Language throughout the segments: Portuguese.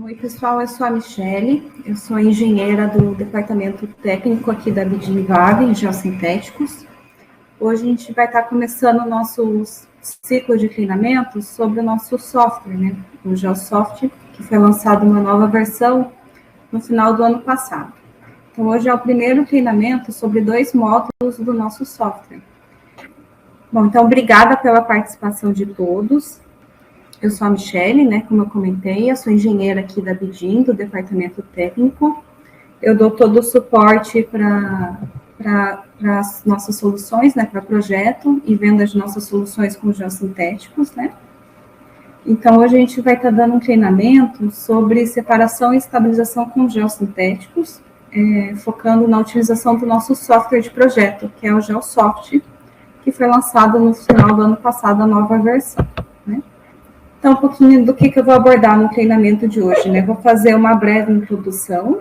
Oi, pessoal, eu sou a Michele, eu sou engenheira do departamento técnico aqui da Abidin Vale, em geossintéticos. Hoje a gente vai estar começando o nosso ciclo de treinamentos sobre o nosso software, né? O GeoSoft, que foi lançado uma nova versão no final do ano passado. Então, hoje é o primeiro treinamento sobre 2 módulos do nosso software. Bom, então, obrigada pela participação de todos. Eu sou a Michele, né, como eu comentei, eu sou engenheira aqui da Abidin, do departamento técnico. Eu dou todo o suporte para as nossas soluções, né, para projeto e venda de nossas soluções com geossintéticos, né. Então, hoje a gente vai estar dando um treinamento sobre separação e estabilização com geossintéticos, focando na utilização do nosso software de projeto, que é o GeoSoft, que foi lançado no final do ano passado, a nova versão, né. Então, um pouquinho do que eu vou abordar no treinamento de hoje, né? Vou fazer uma breve introdução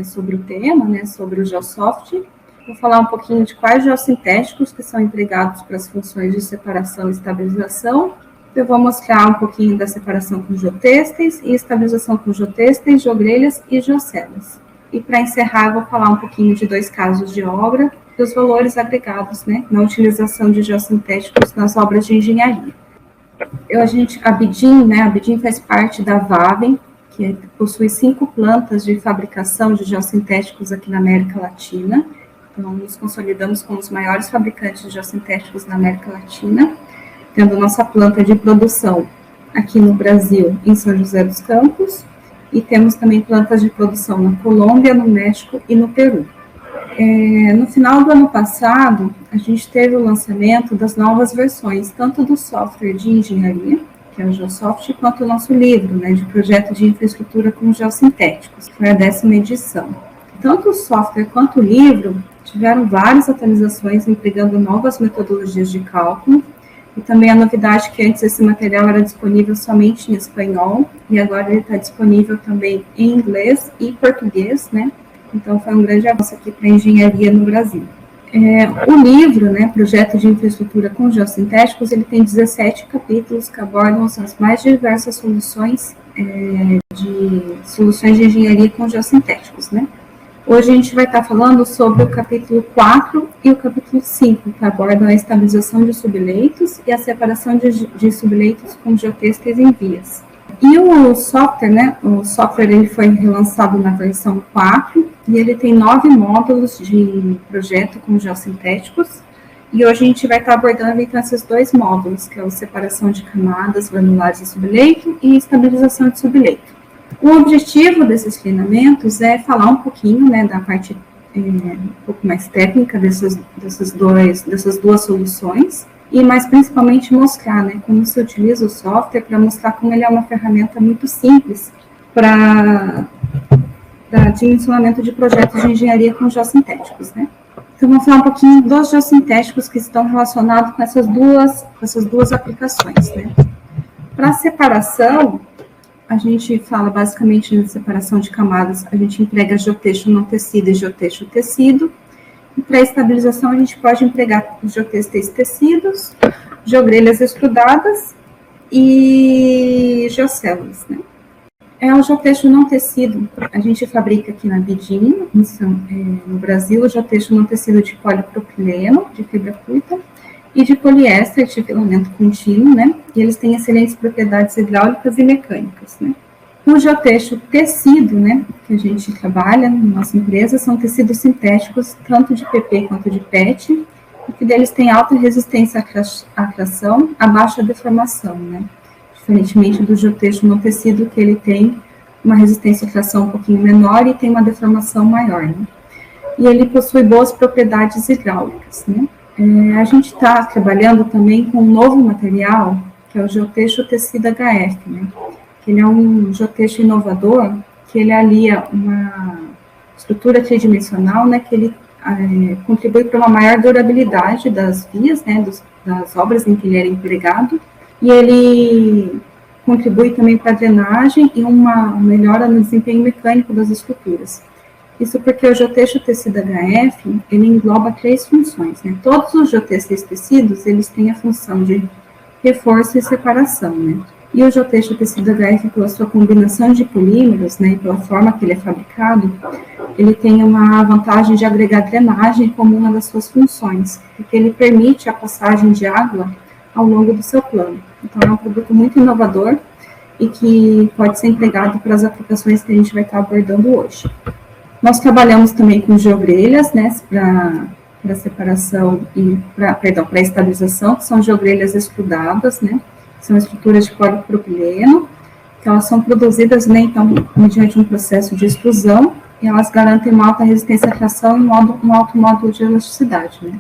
sobre o tema, né? Sobre o GeoSoft. Vou falar um pouquinho de quais geossintéticos que são empregados para as funções de separação e estabilização. Eu vou mostrar um pouquinho da separação com geotêxteis e estabilização com geotêxteis, geogrelhas e geocelas. E para encerrar, eu vou falar um pouquinho de 2 casos de obra e os valores agregados, né? Na utilização de geossintéticos nas obras de engenharia. A Abidin, né, a Abidin faz parte da Vaven, que possui 5 plantas de fabricação de geossintéticos aqui na América Latina. Então, nos consolidamos como os maiores fabricantes de geossintéticos na América Latina, tendo nossa planta de produção aqui no Brasil, em São José dos Campos, e temos também plantas de produção na Colômbia, no México e no Peru. No final do ano passado, a gente teve o lançamento das novas versões, tanto do software de engenharia, que é o GeoSoft, quanto o nosso livro, né, de projeto de infraestrutura com geossintéticos, que foi a 10ª edição. Tanto o software quanto o livro tiveram várias atualizações, empregando novas metodologias de cálculo, e também a novidade que antes esse material era disponível somente em espanhol, e agora ele está disponível também em inglês e português, né? Então, foi um grande avanço aqui para a engenharia no Brasil. O livro, né, Projeto de Infraestrutura com Geossintéticos, ele tem 17 capítulos que abordam as mais diversas soluções de engenharia com geossintéticos, né. Hoje a gente vai estar falando sobre o capítulo 4 e o capítulo 5, que abordam a estabilização de subleitos e a separação de subleitos com geotêxteis em vias. E o software, né, ele foi relançado na versão 4, e ele tem 9 módulos de projeto com geossintéticos, e hoje a gente vai estar abordando então esses 2 módulos, que é a separação de camadas granulares de subleito e estabilização de subleito. O objetivo desses treinamentos é falar um pouquinho, né, da parte um pouco mais técnica dessas 2 soluções, e mais principalmente mostrar, né, como se utiliza o software, para mostrar como ele é uma ferramenta muito simples para dimensionamento de projetos de engenharia com geossintéticos, né. Então, vamos falar um pouquinho dos geossintéticos que estão relacionados com essas duas aplicações, né. Para separação, a gente fala basicamente de separação de camadas, a gente emprega geotexto não tecido e geotexto tecido. E para estabilização, a gente pode empregar geotêxteis tecidos, geogrelhas extrudadas e geocelas, né. O geotexto não tecido, a gente fabrica aqui na Abidin, no Brasil, o geotexto não tecido de polipropileno, de fibra curta, e de poliéster, de filamento contínuo, né, e eles têm excelentes propriedades hidráulicas e mecânicas, né. O geotexto tecido, né, que a gente trabalha na nossa empresa, são tecidos sintéticos, tanto de PP quanto de PET, e que deles têm alta resistência à tração, a baixa deformação, né, diferentemente do geotexto não tecido, que ele tem uma resistência à tração um pouquinho menor e tem uma deformação maior, né, e ele possui boas propriedades hidráulicas, né. A gente está trabalhando também com um novo material, que é o geotexto tecido HF, né, que ele é um geotexto inovador, que ele alia uma estrutura tridimensional, né, que ele contribui para uma maior durabilidade das vias, né, das obras em que ele era empregado, e ele contribui também para a drenagem e uma melhora no desempenho mecânico das estruturas. Isso porque o geotexto tecido HF, ele engloba 3 funções, né. Todos os geotextos tecidos, eles têm a função de reforço e separação, né. E o geotexto tecido HF, pela sua combinação de polímeros, né, e pela forma que ele é fabricado, ele tem uma vantagem de agregar drenagem como uma das suas funções, porque ele permite a passagem de água ao longo do seu plano. Então, é um produto muito inovador e que pode ser empregado para as aplicações que a gente vai estar abordando hoje. Nós trabalhamos também com geogrelhas, né, para separação e para estabilização, que são geogrelhas extrudadas, né, são estruturas de polipropileno, que elas são produzidas, né, então, mediante um processo de extrusão, e elas garantem uma alta resistência à tração e um alto módulo de elasticidade, né.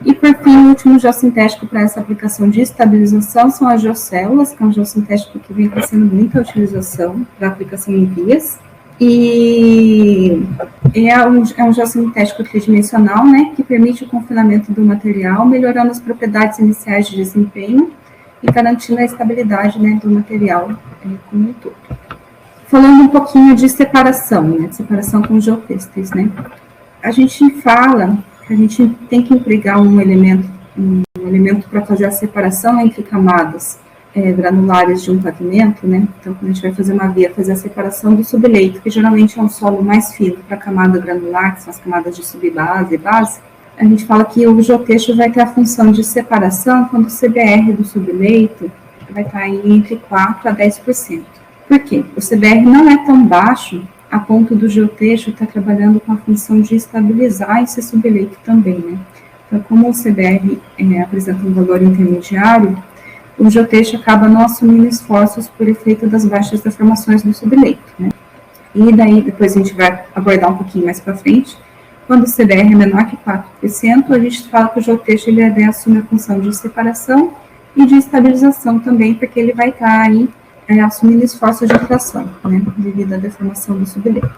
E, por fim, o último geossintético para essa aplicação de estabilização são as geocélulas, que é um geossintético que vem crescendo muita utilização para aplicação em vias, e é um geossintético tridimensional, né, que permite o confinamento do material, melhorando as propriedades iniciais de desempenho e garantindo a estabilidade, né, do material como um todo. Falando um pouquinho de separação, né, de separação com geotêxteis, né, a gente fala que a gente tem que empregar um elemento para fazer a separação entre camadas granulares de um pavimento, né, então quando a gente vai fazer uma via, fazer a separação do subleito, que geralmente é um solo mais fino para a camada granular, que são as camadas de subbase e base, a gente fala que o geotexto vai ter a função de separação quando o CBR do subleito vai estar entre 4% a 10%. Por quê? O CBR não é tão baixo a ponto do geotexto estar trabalhando com a função de estabilizar esse subleito também, né? Então, como o CBR apresenta um valor intermediário, o geotexto acaba não assumindo esforços por efeito das baixas deformações do subleito, né? E daí, depois a gente vai abordar um pouquinho mais para frente, quando o CBR é menor que 4%, a gente fala que o geotexto ele assume a função de separação e de estabilização também, porque ele vai estar aí assumindo esforços de tração, né, devido à deformação do subleito.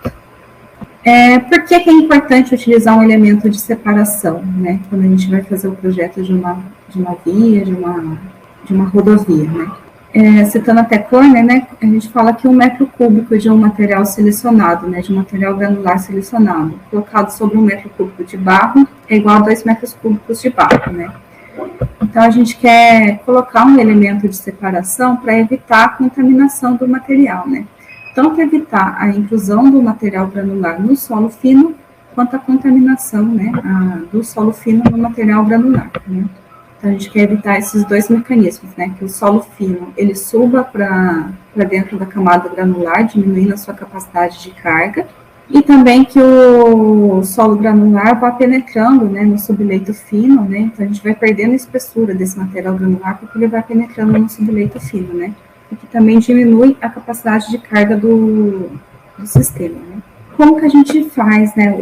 Por que é importante utilizar um elemento de separação, né, quando a gente vai fazer o projeto de uma via, de uma rodovia, né? Citando até Körner, né, a gente fala que 1 metro cúbico de um material selecionado, né, de um material granular selecionado, colocado sobre 1 metro cúbico de barro, é igual a 2 metros cúbicos de barro, né. Então, a gente quer colocar um elemento de separação para evitar a contaminação do material, né, tanto evitar a inclusão do material granular no solo fino, quanto a contaminação, né, do solo fino no material granular, né. Então, a gente quer evitar esses dois mecanismos, né, que o solo fino, ele suba para dentro da camada granular, diminuindo a sua capacidade de carga, e também que o solo granular vá penetrando, né, no subleito fino, né, então a gente vai perdendo a espessura desse material granular, porque ele vai penetrando no subleito fino, né, e que também diminui a capacidade de carga do sistema, né. Como que a gente faz, né,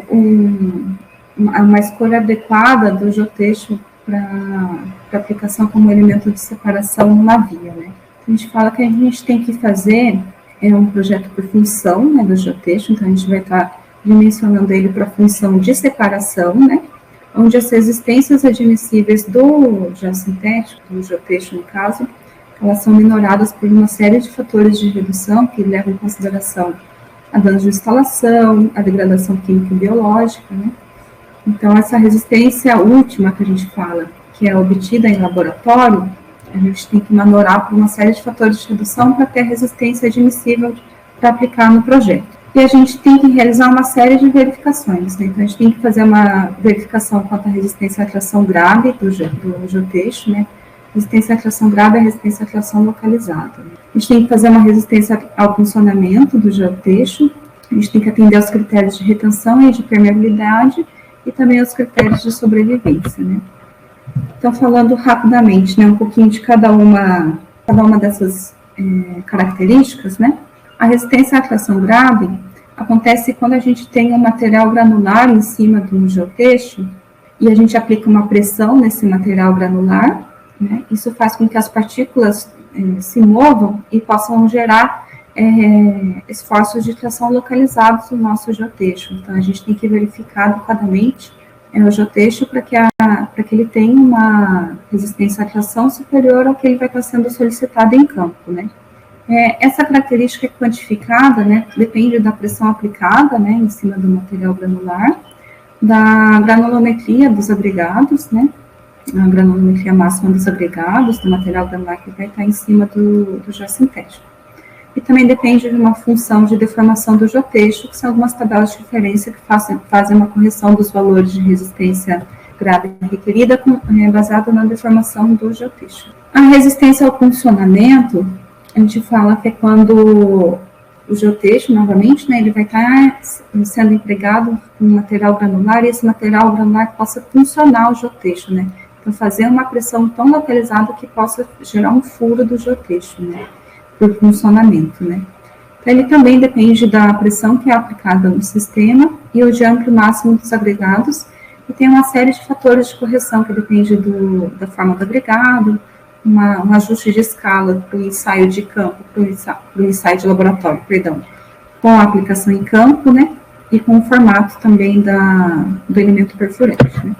uma escolha adequada do geotexto para aplicação como elemento de separação numa via, né? A gente fala que a gente tem que fazer um projeto por função, né, do geotexto, então a gente vai estar dimensionando ele para a função de separação, né, onde as resistências admissíveis do geossintético, do geotexto no caso, elas são minoradas por uma série de fatores de redução que levam em consideração a danos de instalação, a degradação química e biológica, né. Então, essa resistência última que a gente fala, que é obtida em laboratório, a gente tem que manorar por uma série de fatores de redução para ter a resistência admissível para aplicar no projeto. E a gente tem que realizar uma série de verificações, né? Então, a gente tem que fazer uma verificação quanto à resistência à tração grave do geotexto, né? Resistência à tração grave é a resistência à tração localizada. Né? A gente tem que fazer uma resistência ao funcionamento do geotexto, a gente tem que atender aos critérios de retenção e de permeabilidade, e também os critérios de sobrevivência, né? Então, falando rapidamente, né, um pouquinho de cada uma dessas características, né? A resistência à tração grave acontece quando a gente tem um material granular em cima do geotexto e a gente aplica uma pressão nesse material granular, né? Isso faz com que as partículas se movam e possam gerar esforços de tração localizados no nosso geotexto. Então, a gente tem que verificar adequadamente o geotexto para que ele tenha uma resistência à tração superior ao que ele vai estar sendo solicitado em campo, né. Essa característica é quantificada, né, depende da pressão aplicada, né, em cima do material granular, da granulometria dos agregados, né, a granulometria máxima dos agregados, do material granular que vai estar em cima do geossintético. E também depende de uma função de deformação do geotexto, que são algumas tabelas de referência que fazem uma correção dos valores de resistência grave requerida baseado na deformação do geotexto. A resistência ao funcionamento, a gente fala que é quando o geotexto, novamente, né, ele vai estar sendo empregado com material granular e esse material granular possa funcionar o geotexto, né? Então, fazer uma pressão tão localizada que possa gerar um furo do geotexto, né? Por funcionamento, né? Então, ele também depende da pressão que é aplicada no sistema e o diâmetro máximo dos agregados, e tem uma série de fatores de correção que depende da forma do agregado, um ajuste de escala para o ensaio de campo, para o ensaio de laboratório, perdão, com a aplicação em campo, né? E com o formato também do elemento perfurante, né?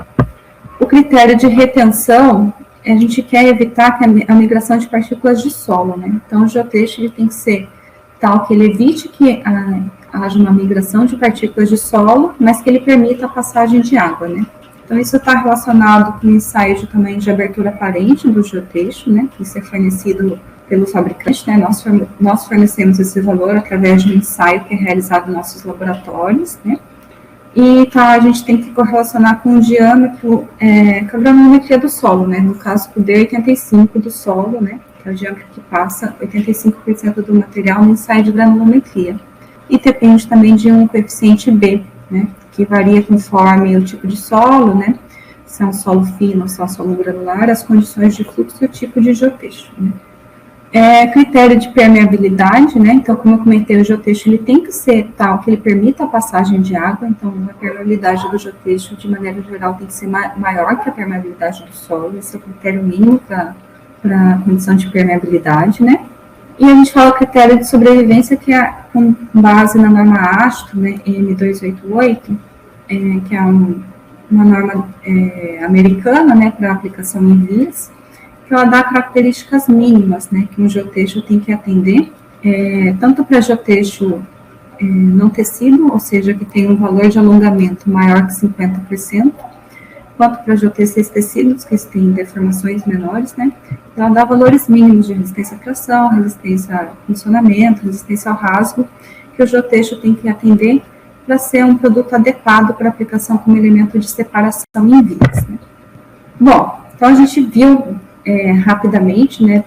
O critério de retenção, a gente quer evitar a migração de partículas de solo, né? Então, o geotexto ele tem que ser tal que ele evite que haja uma migração de partículas de solo, mas que ele permita a passagem de água, né? Então, isso está relacionado com o ensaio de tamanho de abertura aparente do geotexto, né? Que isso é fornecido pelo fabricante, né? Nós fornecemos esse valor através de um ensaio que é realizado nos nossos laboratórios, né? E tá, a gente tem que correlacionar com o diâmetro, com a granulometria do solo, né? No caso, o D85 do solo, né? Que é o diâmetro que passa 85% do material no ensaio de granulometria. E depende também de um coeficiente B, né? Que varia conforme o tipo de solo, né? Se é um solo fino ou se é um solo granular, as condições de fluxo e o tipo de geotexto, né? Critério de permeabilidade, né? Então, como eu comentei, o geotexto ele tem que ser tal que ele permita a passagem de água. Então, a permeabilidade do geotexto, de maneira geral, tem que ser maior que a permeabilidade do solo. Esse é o critério mínimo para a condição de permeabilidade, né? E a gente fala o critério de sobrevivência, que é com base na norma ASTO, né? M288, que é uma norma americana, né? Para aplicação em vias, que ela dá características mínimas, né, que um geotexto tem que atender, tanto para geotexto não tecido, ou seja, que tem um valor de alongamento maior que 50%, quanto para geotextos tecidos, que têm deformações menores, né, ela dá valores mínimos de resistência à tração, resistência ao funcionamento, resistência ao rasgo, que o geotexto tem que atender para ser um produto adequado para aplicação como elemento de separação em vias, né. Bom, então a gente viu rapidamente, né,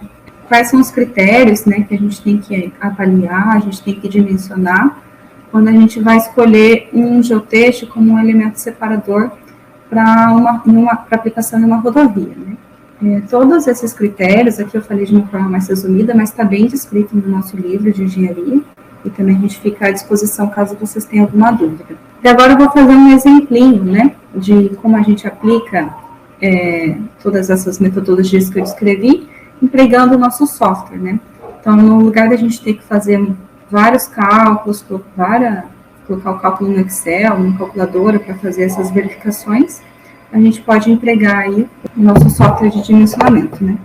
quais são os critérios, né, que a gente tem que avaliar, a gente tem que dimensionar, quando a gente vai escolher um geotexto como um elemento separador para aplicação em uma rodovia, né. Todos esses critérios, aqui eu falei de uma forma mais resumida, mas está bem descrito no nosso livro de engenharia, e também a gente fica à disposição caso vocês tenham alguma dúvida. E agora eu vou fazer um exemplinho, né, de como a gente aplica todas essas metodologias que eu descrevi, empregando o nosso software, né? Então, no lugar da gente ter que fazer vários cálculos, colocar o cálculo no Excel, numa calculadora para fazer essas verificações, a gente pode empregar aí o nosso software de dimensionamento, né?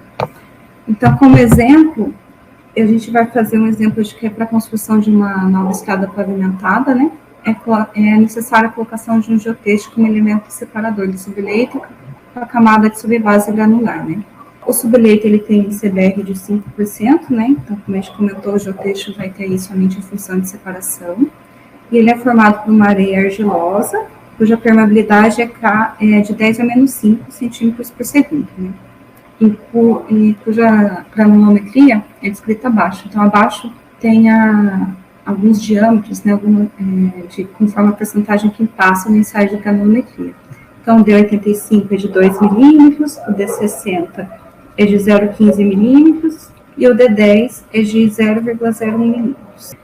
Então, como exemplo, a gente vai fazer um exemplo de que é para a construção de uma nova estrada pavimentada, né? É necessária a colocação de um geotexto como elemento separador de subleito a camada de subbase granular, né? O subleito, ele tem CBR de 5%, né? Então, como a gente comentou, o geotexto vai ter aí somente a função de separação. E ele é formado por uma areia argilosa, cuja permeabilidade é de 10 a menos 5 centímetros por segundo, né? E cuja granulometria é descrita abaixo. Então, abaixo tem alguns diâmetros, né? Conforme a porcentagem que passa no ensaio de granulometria. Então, o D85 é de 2 milímetros, o D60 é de 0,15 milímetros e o D10 é de 0,01 milímetros.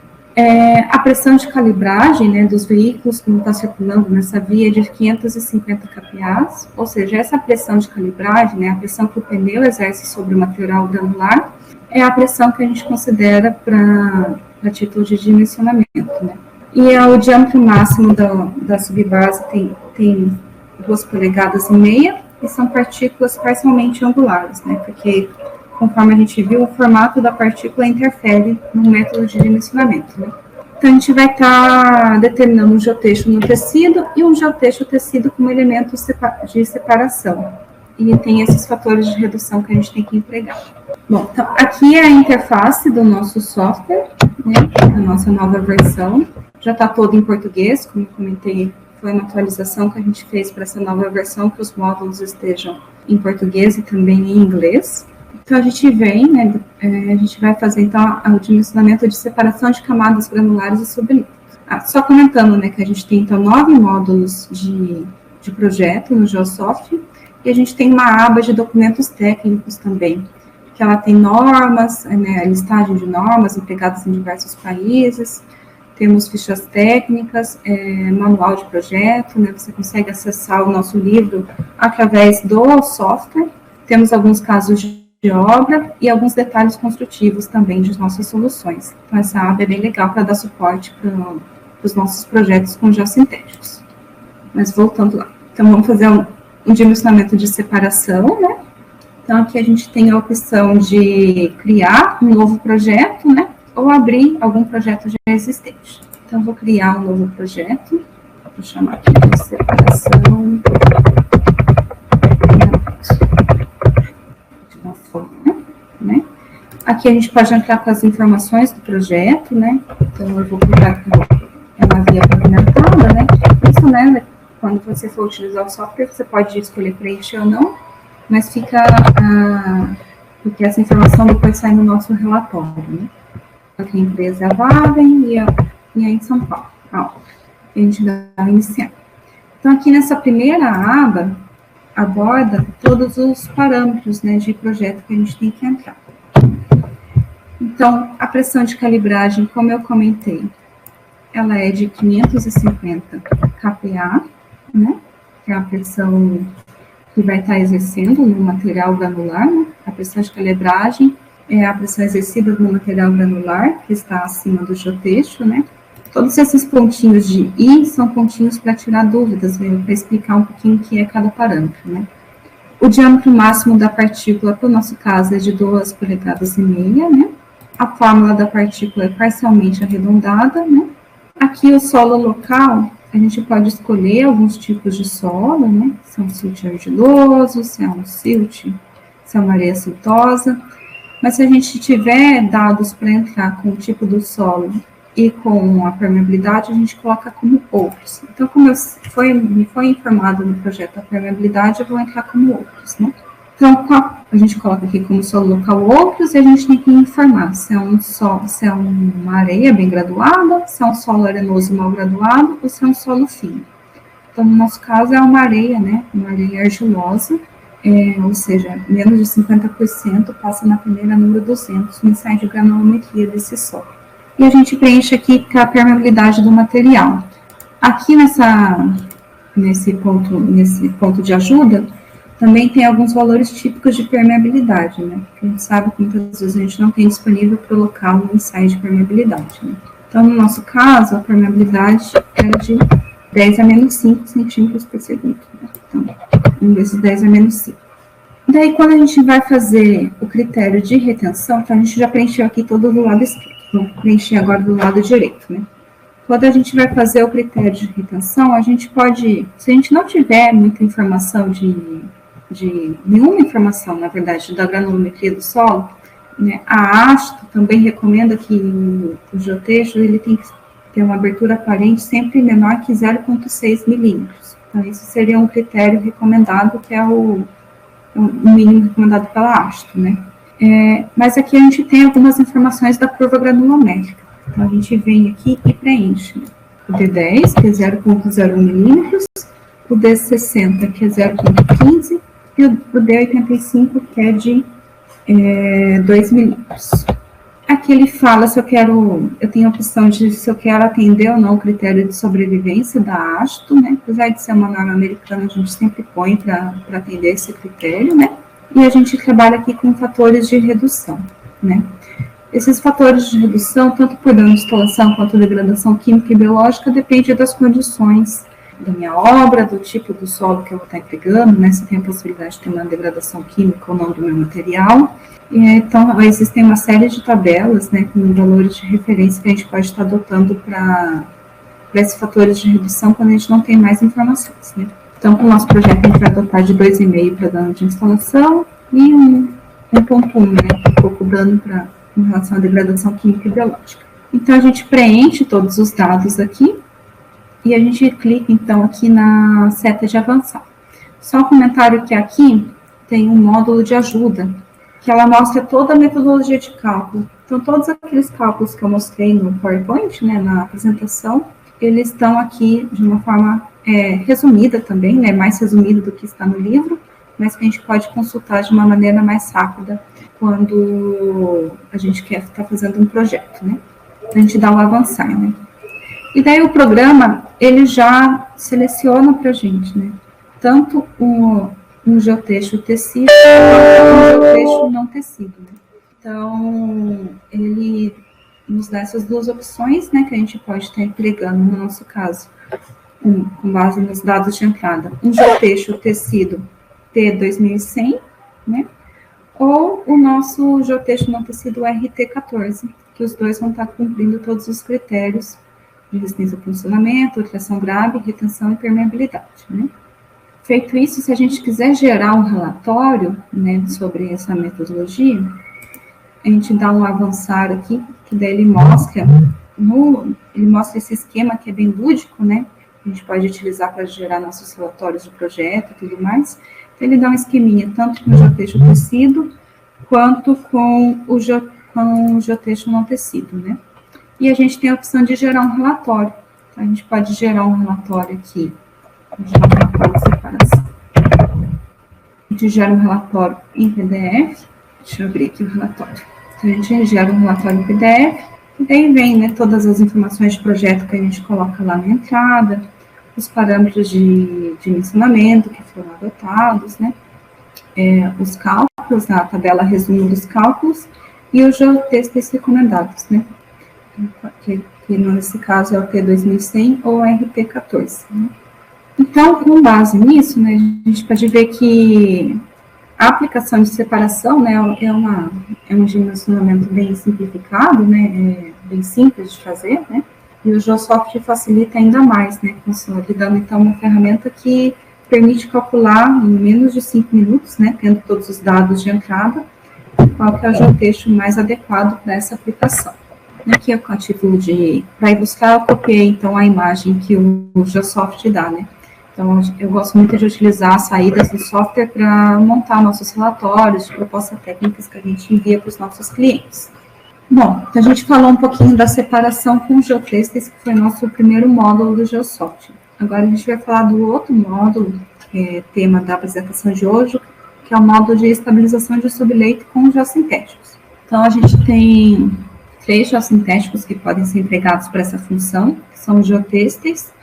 A pressão de calibragem, né, dos veículos que está circulando nessa via é de 550 kPa, ou seja, essa pressão de calibragem, né, a pressão que o pneu exerce sobre o material granular, é a pressão que a gente considera para título de dimensionamento, né. E o diâmetro máximo da subbase tem 2,5 polegadas, e são partículas parcialmente angulares, né, porque, conforme a gente viu, o formato da partícula interfere no método de dimensionamento, né. Então, a gente vai estar determinando um geotexto no tecido e um geotexto tecido como elemento de separação. e tem esses fatores de redução que a gente tem que empregar. Bom, então, aqui é a interface do nosso software, né, a nossa nova versão. Já está todo em português, como eu comentei, foi uma atualização que a gente fez para essa nova versão, que os módulos estejam em português e também em inglês. Então, a gente vem, né, a gente vai fazer, então, o dimensionamento de separação de camadas granulares e sublíquidos. Só comentando, né, que a gente tem, então, 9 módulos de projeto no Geosoft, e a gente tem uma aba de documentos técnicos também, que ela tem normas, né, a listagem de normas empregadas em diversos países, temos fichas técnicas, manual de projeto, né, você consegue acessar o nosso livro através do software, temos alguns casos de obra e alguns detalhes construtivos também de nossas soluções. Então, essa aba é bem legal para dar suporte para os nossos projetos com geossintéticos. Mas voltando lá. Então, vamos fazer um dimensionamento de separação, né? Então, aqui a gente tem a opção de criar um novo projeto, né? Ou abrir algum projeto já existente. Então, vou criar um novo projeto. Vou chamar aqui de separação. Né? Aqui a gente pode entrar com as informações do projeto, né? Então, eu vou clicar aqui na via pavimentada, né? Isso, né? Quando você for utilizar o software, você pode escolher preencher ou não, mas fica, porque essa informação depois sai no nosso relatório, né? Aqui a empresa é a Vaven e é em São Paulo, a gente vai iniciar. Então, aqui nessa primeira aba, aborda todos os parâmetros, né, de projeto que a gente tem que entrar. Então, a pressão de calibragem, como eu comentei, ela é de 550 kPa, né, que é a pressão que vai estar exercendo no material granular, né? A pressão de calibragem é a pressão exercida no material granular, que está acima do geotexto, né. Todos esses pontinhos de I são pontinhos para tirar dúvidas, né, para explicar um pouquinho o que é cada parâmetro, né. O diâmetro máximo da partícula, para o nosso caso, é de 2,5 polegadas, né. A fórmula da partícula é parcialmente arredondada, né. Aqui o solo local, a gente pode escolher alguns tipos de solo, né, se é um silt argiloso, se é um silt, se é uma areia siltosa, mas se a gente tiver dados para entrar com o tipo do solo e com a permeabilidade, a gente coloca como outros. Então, como me foi informado no projeto a permeabilidade, eu vou entrar como outros, né? Então, a gente coloca aqui como solo local outros, e a gente tem que informar se é uma areia bem graduada, se é um solo arenoso mal graduado, ou se é um solo fino. Então, no nosso caso, é uma areia, né? Uma areia argilosa, ou seja, menos de 50% passa na peneira número 200 no ensaio de granulometria desse solo. E a gente preenche aqui com a permeabilidade do material. Aqui nesse ponto de ajuda, também tem alguns valores típicos de permeabilidade, né? Porque a gente sabe que muitas vezes a gente não tem disponível para o local um ensaio de permeabilidade, né? Então, no nosso caso, a permeabilidade era de 10 a menos 5 centímetros por segundo. Né? Então, um desses 10 a menos 5. Daí, quando a gente vai fazer o critério de retenção, então a gente já preencheu aqui todo do lado esquerdo. Vou preencher agora do lado direito, né? Quando a gente vai fazer o critério de retenção, a gente pode, se a gente não tiver muita informação nenhuma informação, na verdade, da granulometria do solo, né, a ASTO também recomenda que o geotexto ele tem que ter uma abertura aparente sempre menor que 0,6 milímetros. Então, isso seria um critério recomendado, que é o mínimo recomendado pela ASTO, né? Mas aqui a gente tem algumas informações da curva granulométrica. Então, a gente vem aqui e preenche, né? O D10, que é 0,01 milímetros, o D60, que é 0,15, e o D85, que é de 2 milímetros. Aqui ele fala se eu tenho a opção de se eu quero atender ou não o critério de sobrevivência da ASTO, né? Apesar de ser uma norma americana, a gente sempre põe para atender esse critério, né? E a gente trabalha aqui com fatores de redução, né? Esses fatores de redução, tanto por dano de instalação quanto degradação química e biológica, depende das condições da minha obra, do tipo do solo que eu vou estar empregando, né? Se tem a possibilidade de ter uma degradação química ou não do meu material. Então, existem uma série de tabelas, né, com valores de referência que a gente pode estar adotando para esses fatores de redução quando a gente não tem mais informações, né? Então, com o nosso projeto, a gente vai adotar de 2,5 para dano de instalação e 1,1, né, um pouco dano em relação à degradação química e biológica. Então, a gente preenche todos os dados aqui e a gente clica, então, aqui na seta de avançar. Só um comentário que aqui tem um módulo de ajuda, que ela mostra toda a metodologia de cálculo. Então, todos aqueles cálculos que eu mostrei no PowerPoint, né, na apresentação, eles estão aqui de uma forma resumida também, né, mais resumida do que está no livro, mas que a gente pode consultar de uma maneira mais rápida quando a gente quer estar fazendo um projeto, né? A gente dá o avançar, né? E daí o programa, ele já seleciona para a gente, né? Tanto um geotexto tecido quanto um geotexto não tecido, né? Então, ele nos dá essas duas opções, né, que a gente pode estar empregando, no nosso caso, com base nos dados de entrada, um geotexto tecido T2100, né, ou o nosso geotexto não tecido RT14, que os dois vão estar cumprindo todos os critérios de resistência ao funcionamento, tração grave, retenção e permeabilidade, né. Feito isso, se a gente quiser gerar um relatório, né, sobre essa metodologia, a gente dá um avançar aqui, que daí ele mostra esse esquema que é bem lúdico, né? A gente pode utilizar para gerar nossos relatórios de projeto e tudo mais. Então, ele dá um esqueminha, tanto com o geotexto tecido, quanto com o geotexto não tecido, né? E a gente tem a opção de gerar um relatório. Então, a gente pode gerar um relatório aqui, a gente gera um relatório em PDF. Deixa eu abrir aqui o relatório. Então, a gente gera um relatório em PDF, e daí vem, né, todas as informações de projeto que a gente coloca lá na entrada, os parâmetros de dimensionamento que foram adotados, né, os cálculos, a tabela resumo dos cálculos, e os geotextos recomendados, né, que nesse caso é o T2100 ou o RT14, né. Então, com base nisso, né, a gente pode ver que a aplicação de separação, né, é um dimensionamento bem simplificado, né, bem simples de fazer, né, e o GeoSoft facilita ainda mais, né, consolidando, então, uma ferramenta que permite calcular em menos de 5 minutos, né, tendo todos os dados de entrada, qual que é o geotexto mais adequado para essa aplicação. Aqui, a título para ilustrar, eu copiei, então, a imagem que o GeoSoft dá, né. Então, eu gosto muito de utilizar as saídas do software para montar nossos relatórios de propostas técnicas que a gente envia para os nossos clientes. Bom, então a gente falou um pouquinho da separação com os geotextos, que foi nosso primeiro módulo do GeoSoft. Agora a gente vai falar do outro módulo, que é tema da apresentação de hoje, que é o módulo de estabilização de subleito com geossintéticos. Então, a gente tem 3 geossintéticos que podem ser empregados para essa função, que são os geotextos,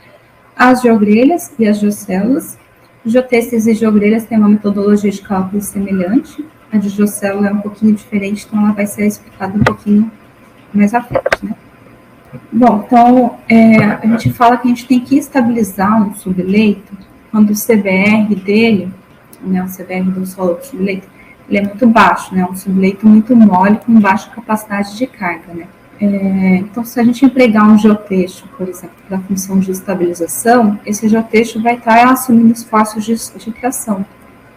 as geogrelhas e as geocélulas. Geotextos e geogrelhas têm uma metodologia de cálculo semelhante. A de geocélula é um pouquinho diferente, então ela vai ser explicada um pouquinho mais à frente, né? Bom, então, a gente fala que a gente tem que estabilizar um subleito quando o CBR dele, né, o CBR do solo do subleito, ele é muito baixo, né? Um subleito muito mole, com baixa capacidade de carga, né? Então, se a gente empregar um geotexto, por exemplo, para a função de estabilização, esse geotexto vai estar assumindo esforços de tração,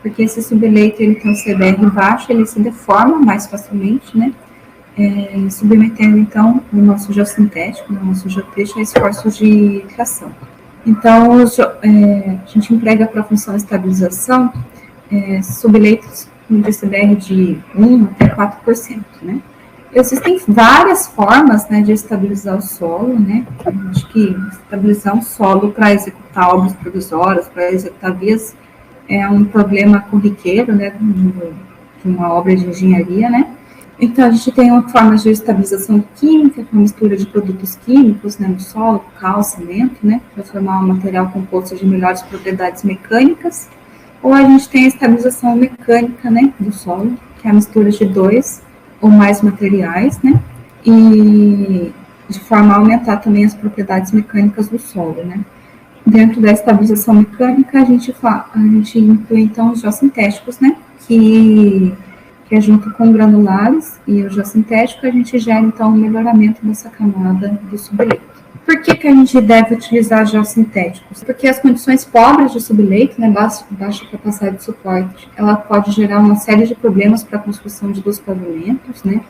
porque esse subleito, ele tem um CBR baixo, ele se deforma mais facilmente, né, submetendo, então, o nosso geossintético, o nosso geotexto a esforços de tração. Então, a gente emprega para a função de estabilização subleitos com CBR de 1 até 4%, né. Existem várias formas, né, de estabilizar o solo, né, acho que estabilizar um solo para executar obras provisórias, para executar vias, é um problema corriqueiro, né, de uma obra de engenharia, né. Então, a gente tem uma forma de estabilização química, com mistura de produtos químicos, né, no solo, cal, cimento, né, para formar um material composto de melhores propriedades mecânicas, ou a gente tem a estabilização mecânica, né, do solo, que é a mistura de 2 ou mais materiais, né, e de forma a aumentar também as propriedades mecânicas do solo, né. Dentro da estabilização mecânica, a gente inclui, então, os geossintéticos, né, que é junto com granulares e o geossintético, a gente gera, então, o melhoramento dessa camada do subleito. Por que a gente deve utilizar geossintéticos? Porque as condições pobres de subleito, né, baixa capacidade de suporte, ela pode gerar uma série de problemas para a construção de dos pavimentos, né?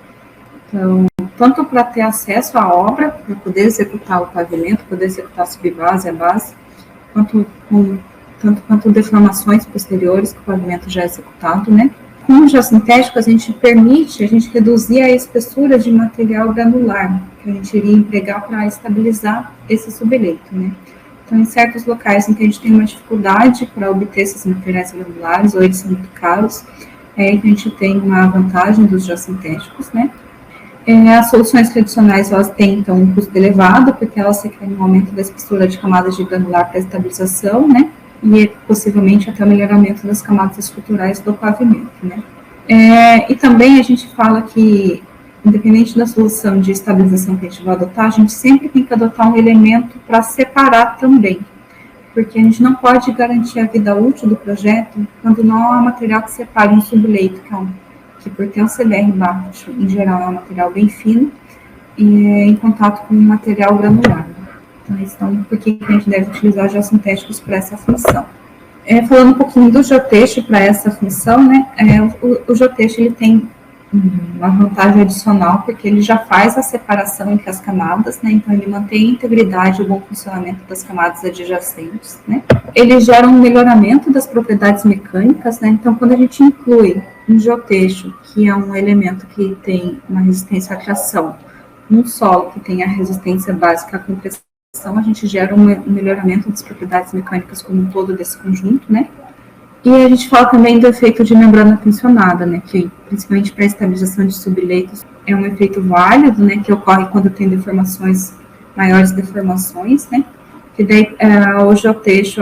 Então, tanto para ter acesso à obra, para poder executar o pavimento, poder executar a subbase e a base, tanto quanto deformações posteriores que o pavimento já é executado, né? Com o geossintético, a gente permite reduzir a espessura de material granular, que a gente iria empregar para estabilizar esse subleito, né? Então, em certos locais em que a gente tem uma dificuldade para obter esses materiais granulares, ou eles são muito caros, é aí que a gente tem uma vantagem dos geossintéticos, né? As soluções tradicionais, elas têm, então, um custo elevado, porque elas requerem um aumento da espessura de camadas de granular para estabilização, né? E possivelmente até o melhoramento das camadas estruturais do pavimento, né? E também a gente fala que, independente da solução de estabilização que a gente vai adotar, a gente sempre tem que adotar um elemento para separar também, porque a gente não pode garantir a vida útil do projeto quando não há material que separe um subleito, que por ter um CBR baixo, em geral é um material bem fino, e em contato com um material granular. Então, por que a gente deve utilizar geossintéticos para essa função? Falando um pouquinho do geotexto para essa função, né, o geotexto ele tem uma vantagem adicional, porque ele já faz a separação entre as camadas, né, então ele mantém a integridade e o bom funcionamento das camadas adjacentes, né. Ele gera um melhoramento das propriedades mecânicas, né, então quando a gente inclui um geotexto, que é um elemento que tem uma resistência à tração, um solo que tem a resistência básica à compressão, a gente gera um melhoramento das propriedades mecânicas como um todo desse conjunto, né? E a gente fala também do efeito de membrana tensionada, né? Que, principalmente para a estabilização de subleitos, é um efeito válido, né? Que ocorre quando tem deformações, maiores deformações, né? Que daí o geotexto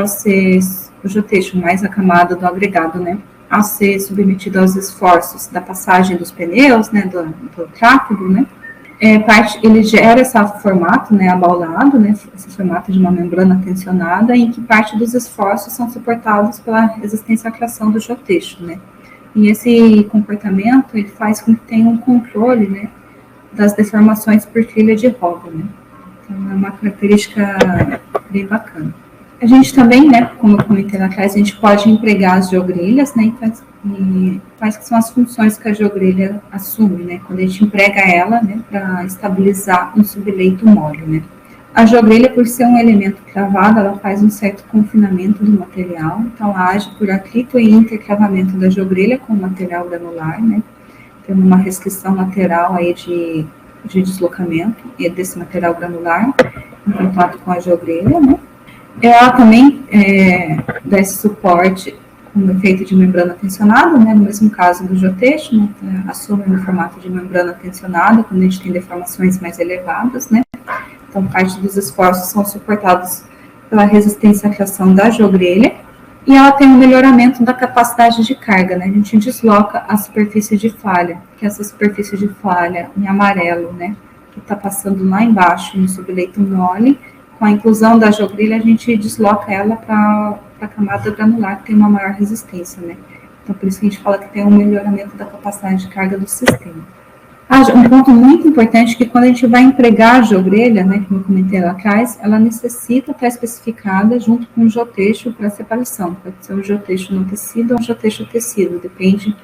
mais a camada do agregado, né? A ser submetido aos esforços da passagem dos pneus, né? Do tráfego, né? Ele gera esse formato, né, abaulado, né, esse formato de uma membrana tensionada, em que parte dos esforços são suportados pela resistência à tração do geotexto, né. E esse comportamento, ele faz com que tenha um controle, né, das deformações por trilha de roda, né. Então, é uma característica bem bacana. A gente também, né, como eu comentei lá atrás, a gente pode empregar as geogrilhas, né, e quais que são as funções que a geogrilha assume, né, quando a gente emprega ela, né, para estabilizar um subleito mole, né. A geogrilha, por ser um elemento cravado, ela faz um certo confinamento do material, então ela age por atrito e intercravamento da geogrilha com o material granular, né, tem uma restrição lateral aí de deslocamento desse material granular em contato com a geogrilha, né. Ela também dá esse suporte com efeito de membrana tensionada, né, no mesmo caso do geotexto, né, assume no formato de membrana tensionada, quando a gente tem deformações mais elevadas, né, então parte dos esforços são suportados pela resistência à tração da geogrelha, e ela tem um melhoramento da capacidade de carga, né, a gente desloca a superfície de falha, que é essa superfície de falha em amarelo, né, que está passando lá embaixo no subleito mole. Com a inclusão da geogrilha, a gente desloca ela para a camada granular, que tem uma maior resistência, né? Então, por isso que a gente fala que tem um melhoramento da capacidade de carga do sistema. Um ponto muito importante é que quando a gente vai empregar a geogrelha, né, como eu comentei lá atrás, ela necessita estar especificada junto com o geotexto para separação. Pode ser um geotexto no tecido ou um geotexto tecido, depende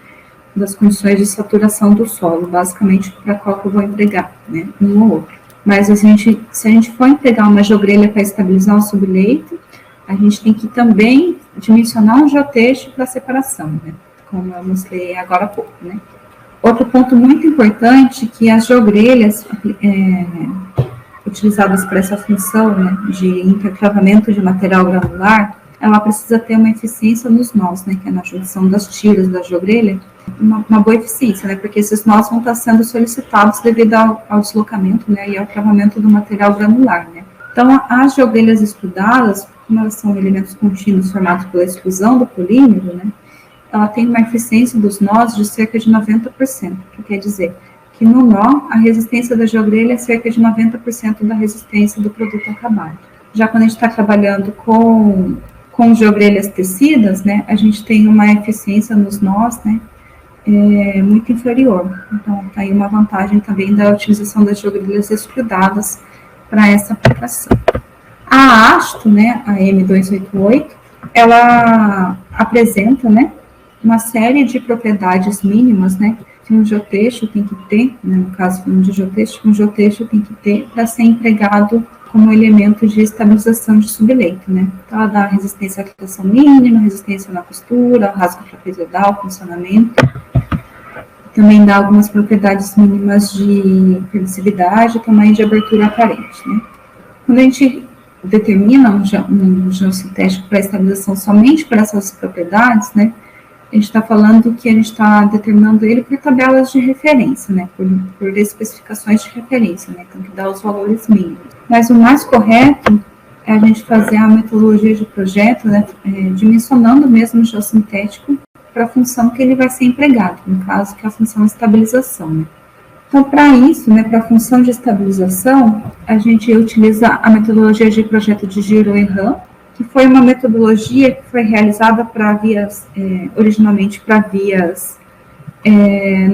das condições de saturação do solo, basicamente para qual que eu vou empregar, né, um ou outro. Mas se a gente for empregar uma geogrelha para estabilizar o subleito, a gente tem que também dimensionar um geotexto para separação, né? Como eu mostrei agora há pouco, né? Outro ponto muito importante é que as geogrelhas utilizadas para essa função, né, de intercravamento de material granular, ela precisa ter uma eficiência nos nós, né, que é na junção das tiras da geogrelha, uma boa eficiência, né, porque esses nós vão estar sendo solicitados devido ao deslocamento, né, e ao travamento do material granular, né. Então, as geogrelhas estudadas, como elas são elementos contínuos formados pela exclusão do polímero, né, ela tem uma eficiência dos nós de cerca de 90%, que quer dizer que no nó, a resistência da geogrelha é cerca de 90% da resistência do produto acabado. Já quando a gente está trabalhando com geogrelhas tecidas, né, a gente tem uma eficiência nos nós, né, muito inferior. Então, está aí uma vantagem também da utilização das geogrelhas extrudadas para essa aplicação. A ASTO, né, a M288, ela apresenta, né, uma série de propriedades mínimas, né, que um geotexto tem que ter, né, no caso de geotexto, um geotexto tem que ter para ser empregado como elemento de estabilização de subleito, né. Então, ela dá resistência à rotação mínima, resistência na costura, rasgo trapezoidal, funcionamento. Também dá algumas propriedades mínimas de permissividade e tamanho de abertura aparente, né. Quando a gente determina um geossintético para estabilização somente por essas propriedades, né, a gente está falando que a gente está determinando ele por tabelas de referência, né, por especificações de referência, né, então que dá os valores mínimos. Mas o mais correto é a gente fazer a metodologia de projeto, né, dimensionando mesmo o geossintético para a função que ele vai ser empregado, no caso que é a função estabilização, né. Então, para isso, né, para a função de estabilização, a gente utiliza a metodologia de projeto de Giro-Errant, que foi uma metodologia que foi realizada para vias, originalmente para vias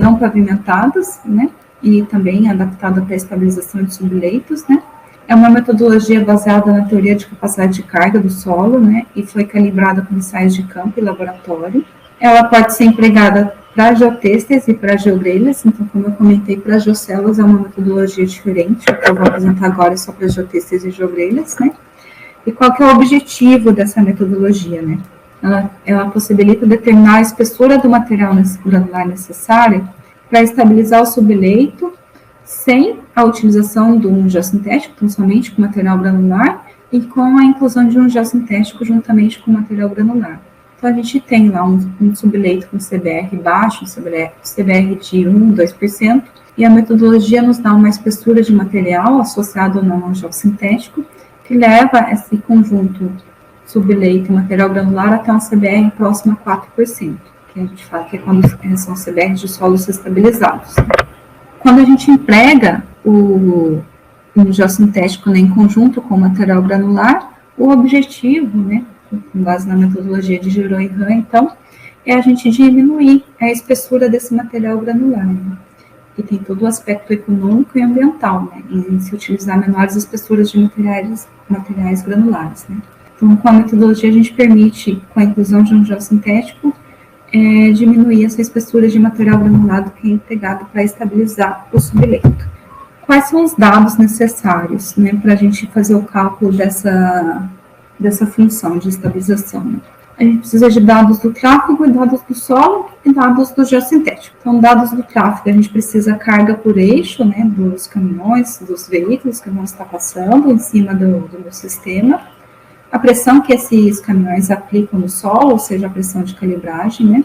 não pavimentadas, né, e também adaptada para a estabilização de subleitos, né. É uma metodologia baseada na teoria de capacidade de carga do solo, né, e foi calibrada com ensaios de campo e laboratório. Ela pode ser empregada para geotêxteis e para geogrelhas, então, como eu comentei, para geocélulas é uma metodologia diferente, o que eu vou apresentar agora é só para geotêxteis e geogrelhas, né? E qual que é o objetivo dessa metodologia, né? Ela possibilita determinar a espessura do material granular necessária para estabilizar o subleito sem a utilização de um geossintético, então somente com material granular, e com a inclusão de um geossintético juntamente com material granular. Então, a gente tem lá um subleito com CBR baixo, CBR de 1, 2%, e a metodologia nos dá uma espessura de material associado ou não ao geossintético, que leva esse conjunto subleito e material granular até um CBR próximo a 4%, que a gente fala que é quando são CBRs de solos estabilizados. Quando a gente emprega o geossintético, né, em conjunto com o material granular, o objetivo, né, com base na metodologia de Giro-Errant, então, é a gente diminuir a espessura desse material granular, né, que tem todo o aspecto econômico e ambiental, né, em se utilizar menores espessuras de materiais granulares, né. Então, com a metodologia, a gente permite, com a inclusão de um geossintético, diminuir essa espessura de material granulado que é empregado para estabilizar o subleito. Quais são os dados necessários, né, para a gente fazer o cálculo dessa função de estabilização, né? A gente precisa de dados do tráfego, dados do solo e dados do geossintético. Então, dados do tráfego, a gente precisa carga por eixo, né, dos caminhões, dos veículos que vão estar passando em cima do meu sistema, a pressão que esses caminhões aplicam no solo, ou seja, a pressão de calibragem, né.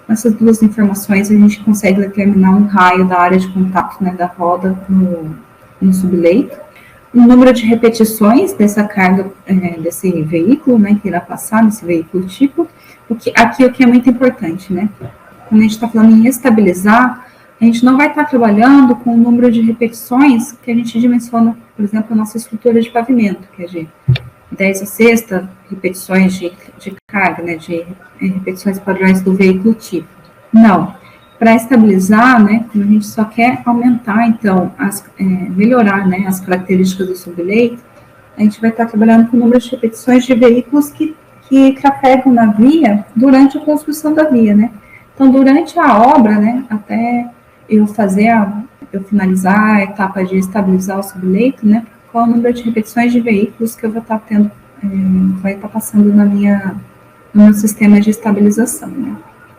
Essas duas informações a gente consegue determinar um raio da área de contato, né, da roda no subleito. O número de repetições dessa carga, desse veículo, né, que irá passar, nesse veículo tipo, aqui o que é muito importante, né, quando a gente está falando em estabilizar, a gente não vai estar trabalhando com o número de repetições que a gente dimensiona, por exemplo, a nossa estrutura de pavimento, que é de 10 a sexta repetições de carga, né, de repetições padrões do veículo tipo. Não. Para estabilizar, né, como a gente só quer aumentar, então, melhorar, né, as características do subleito, a gente vai estar trabalhando com o número de repetições de veículos que trafegam na via durante a construção da via, né. Então, durante a obra, né, até eu finalizar a etapa de estabilizar o subleito, né, qual é o número de repetições de veículos que eu vou estar tendo, vai estar passando no meu sistema de estabilização, né.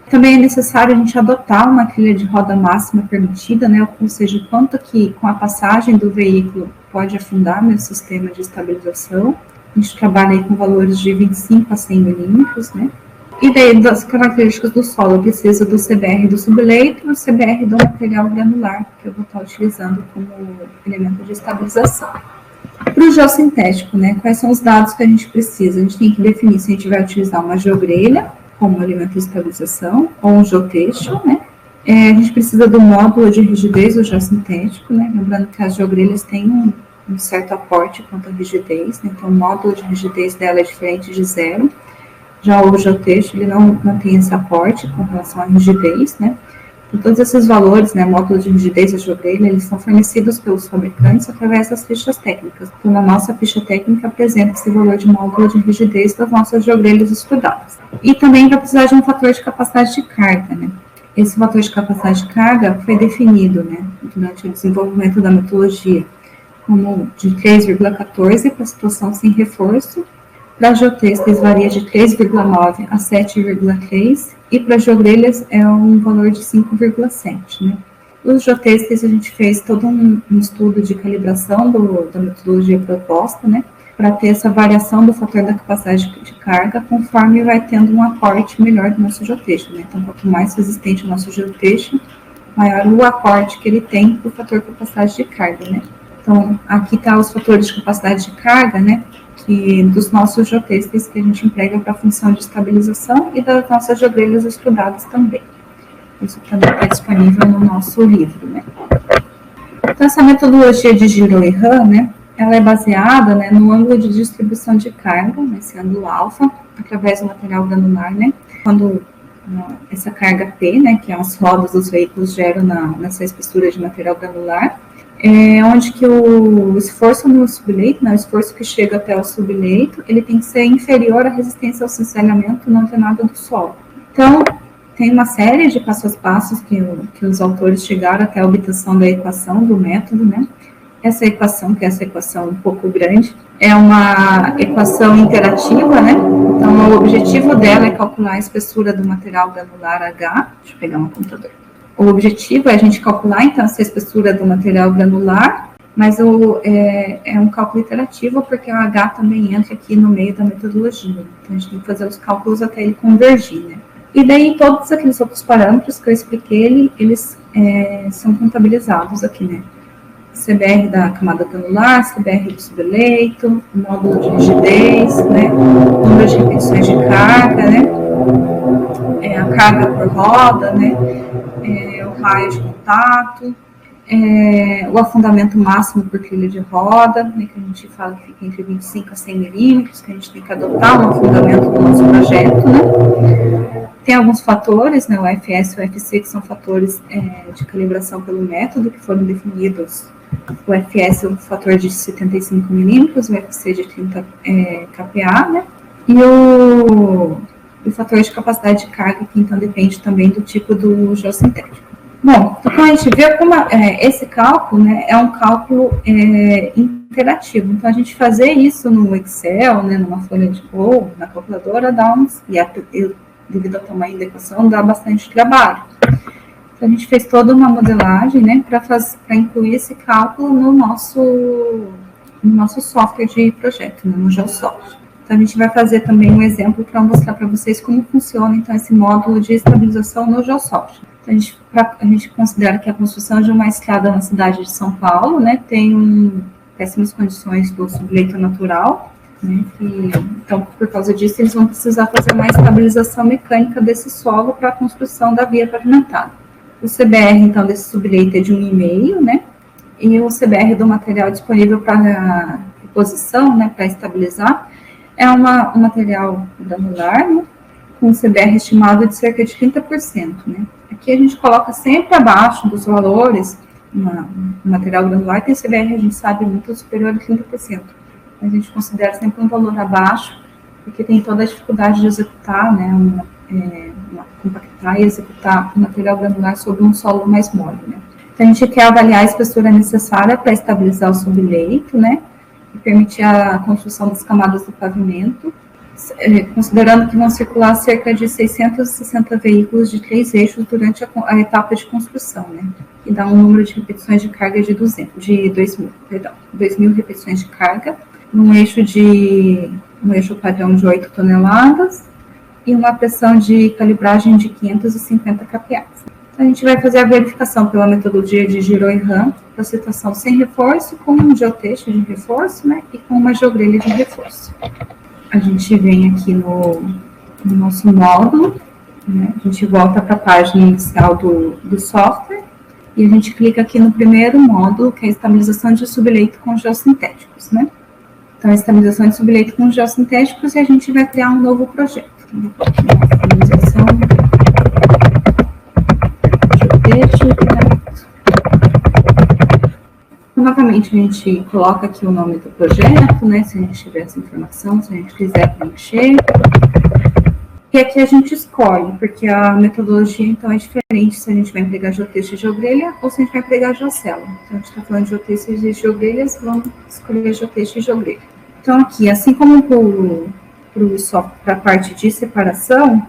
Também é necessário a gente adotar uma trilha de roda máxima permitida, né, ou seja, quanto que com a passagem do veículo pode afundar meu sistema de estabilização. A gente trabalha aí com valores de 25 a 100 milímetros, né. E daí, das características do solo, eu preciso do CBR do subleito e o CBR do material granular, que eu vou estar utilizando como elemento de estabilização. Para o geossintético, né, quais são os dados que a gente precisa? A gente tem que definir se a gente vai utilizar uma geogrelha como elemento de estabilização, ou um geotexto, né? A gente precisa do módulo de rigidez do geossintético, né? Lembrando que as geogrelhas têm um certo aporte quanto à rigidez, né? Então o módulo de rigidez dela é diferente de 0. Já o geotexto, ele não tem esse aporte com relação à rigidez, né? Todos esses valores, né, módulos de rigidez e jogrelha, eles são fornecidos pelos fabricantes através das fichas técnicas. Então, a nossa ficha técnica apresenta esse valor de módulo de rigidez das nossas jogrelhas estudadas. E também vai precisar de um fator de capacidade de carga, né? Esse fator de capacidade de carga foi definido, né, durante o desenvolvimento da metodologia, como de 3,14 para a situação sem reforço. Para geotêxteis varia de 3,9 a 7,3 e para jogrelhas é um valor de 5,7, né? Os geotêxteis a gente fez todo um estudo de calibração da metodologia proposta, né? Para ter essa variação do fator da capacidade de carga conforme vai tendo um aporte melhor do nosso geotexto, né? Então, quanto mais resistente o nosso geotexto, maior o aporte que ele tem para o fator capacidade de carga, né? Então, aqui está os fatores de capacidade de carga, né? Dos nossos geotêxteis que a gente emprega para a função de estabilização e das nossas jogrelhas estudadas também. Isso também está disponível no nosso livro, né? Então, essa metodologia de Giro-Rhan, né, ela é baseada, né, no ângulo de distribuição de carga, nesse ângulo alfa, através do material granular, né, quando essa carga P, né, que as rodas dos veículos geram nessa espessura de material granular, onde que o esforço no subleito, né, o esforço que chega até o subleito, ele tem que ser inferior à resistência ao cincelamento não drenado do solo. Então, tem uma série de passos a passos que os autores chegaram até a obtenção da equação do método, né? Essa equação, que é essa equação um pouco grande, é uma equação interativa, né? Então, o objetivo dela é calcular a espessura do material granular H. Deixa eu pegar um computador. O objetivo é a gente calcular, então, essa espessura do material granular, mas é um cálculo iterativo, porque o H também entra aqui no meio da metodologia. Então, a gente tem que fazer os cálculos até ele convergir, né? E daí, todos aqueles outros parâmetros que eu expliquei, eles são contabilizados aqui, né? CBR da camada granular, CBR do subleito, módulo de rigidez, né? Número de repetições de carga, né? A carga por roda, né? O raio de contato, o afundamento máximo por trilha de roda, né, que a gente fala que fica entre 25 a 100 milímetros, que a gente tem que adotar no afundamento do nosso projeto, né. Tem alguns fatores, né, o FS e o FC, que são fatores de calibração pelo método, que foram definidos. O FS é um fator de 75 milímetros, o FC de 30 kPa, né, e o fator de capacidade de carga, que então depende também do tipo do geossintético. Bom, então a gente vê como esse cálculo, né, é um cálculo interativo. Então, a gente fazer isso no Excel, né, numa folha ou na calculadora, devido ao tamanho da equação, dá bastante trabalho. Então, a gente fez toda uma modelagem, né, para incluir esse cálculo no nosso software de projeto, né, no GeoSoft. Então, a gente vai fazer também um exemplo para mostrar para vocês como funciona, então, esse módulo de estabilização no GeoSoft. A gente considera que a construção de uma estrada na cidade de São Paulo, né, tem péssimas condições do subleito natural, né, então, por causa disso, eles vão precisar fazer uma estabilização mecânica desse solo para a construção da via pavimentada. O CBR, então, desse subleito é de 1,5, né, e o CBR do material disponível para reposição, né, para estabilizar, é um material granular, né, com CBR estimado de cerca de 30%, né. Aqui a gente coloca sempre abaixo dos valores, no material granular tem CBR, a gente sabe, muito superior a 30%. A gente considera sempre um valor abaixo, porque tem toda a dificuldade de executar, né, compactar e executar o material granular sobre um solo mais mole, né. Então, a gente quer avaliar a espessura necessária para estabilizar o subleito, né, e permitir a construção das camadas do pavimento, considerando que vão circular cerca de 660 veículos de 3 eixos durante a etapa de construção, né, que dá um número de repetições de carga de 2.000 repetições de carga, um eixo padrão de 8 toneladas e uma pressão de calibragem de 550 kPa. Então, a gente vai fazer a verificação pela metodologia de Giro-Rhan para a situação sem reforço, com um geotexto de reforço, né, e com uma geogrelha de reforço. A gente vem aqui no nosso módulo, né, a gente volta para a página inicial do software, e a gente clica aqui no primeiro módulo, que é a estabilização de subleito com geossintéticos, né. Então, a estabilização de subleito com geossintéticos, e a gente vai criar um novo projeto. Estabilização Novamente, a gente coloca aqui o nome do projeto, né, se a gente tiver essa informação, se a gente quiser preencher. E aqui a gente escolhe, porque a metodologia, então, é diferente se a gente vai empregar geotexto de geogrelha ou se a gente vai empregar geocelo. Então, a gente está falando de geotexto de geogrelhas, vamos escolher geotexto de geogrelha. Então, aqui, assim como para a parte de separação,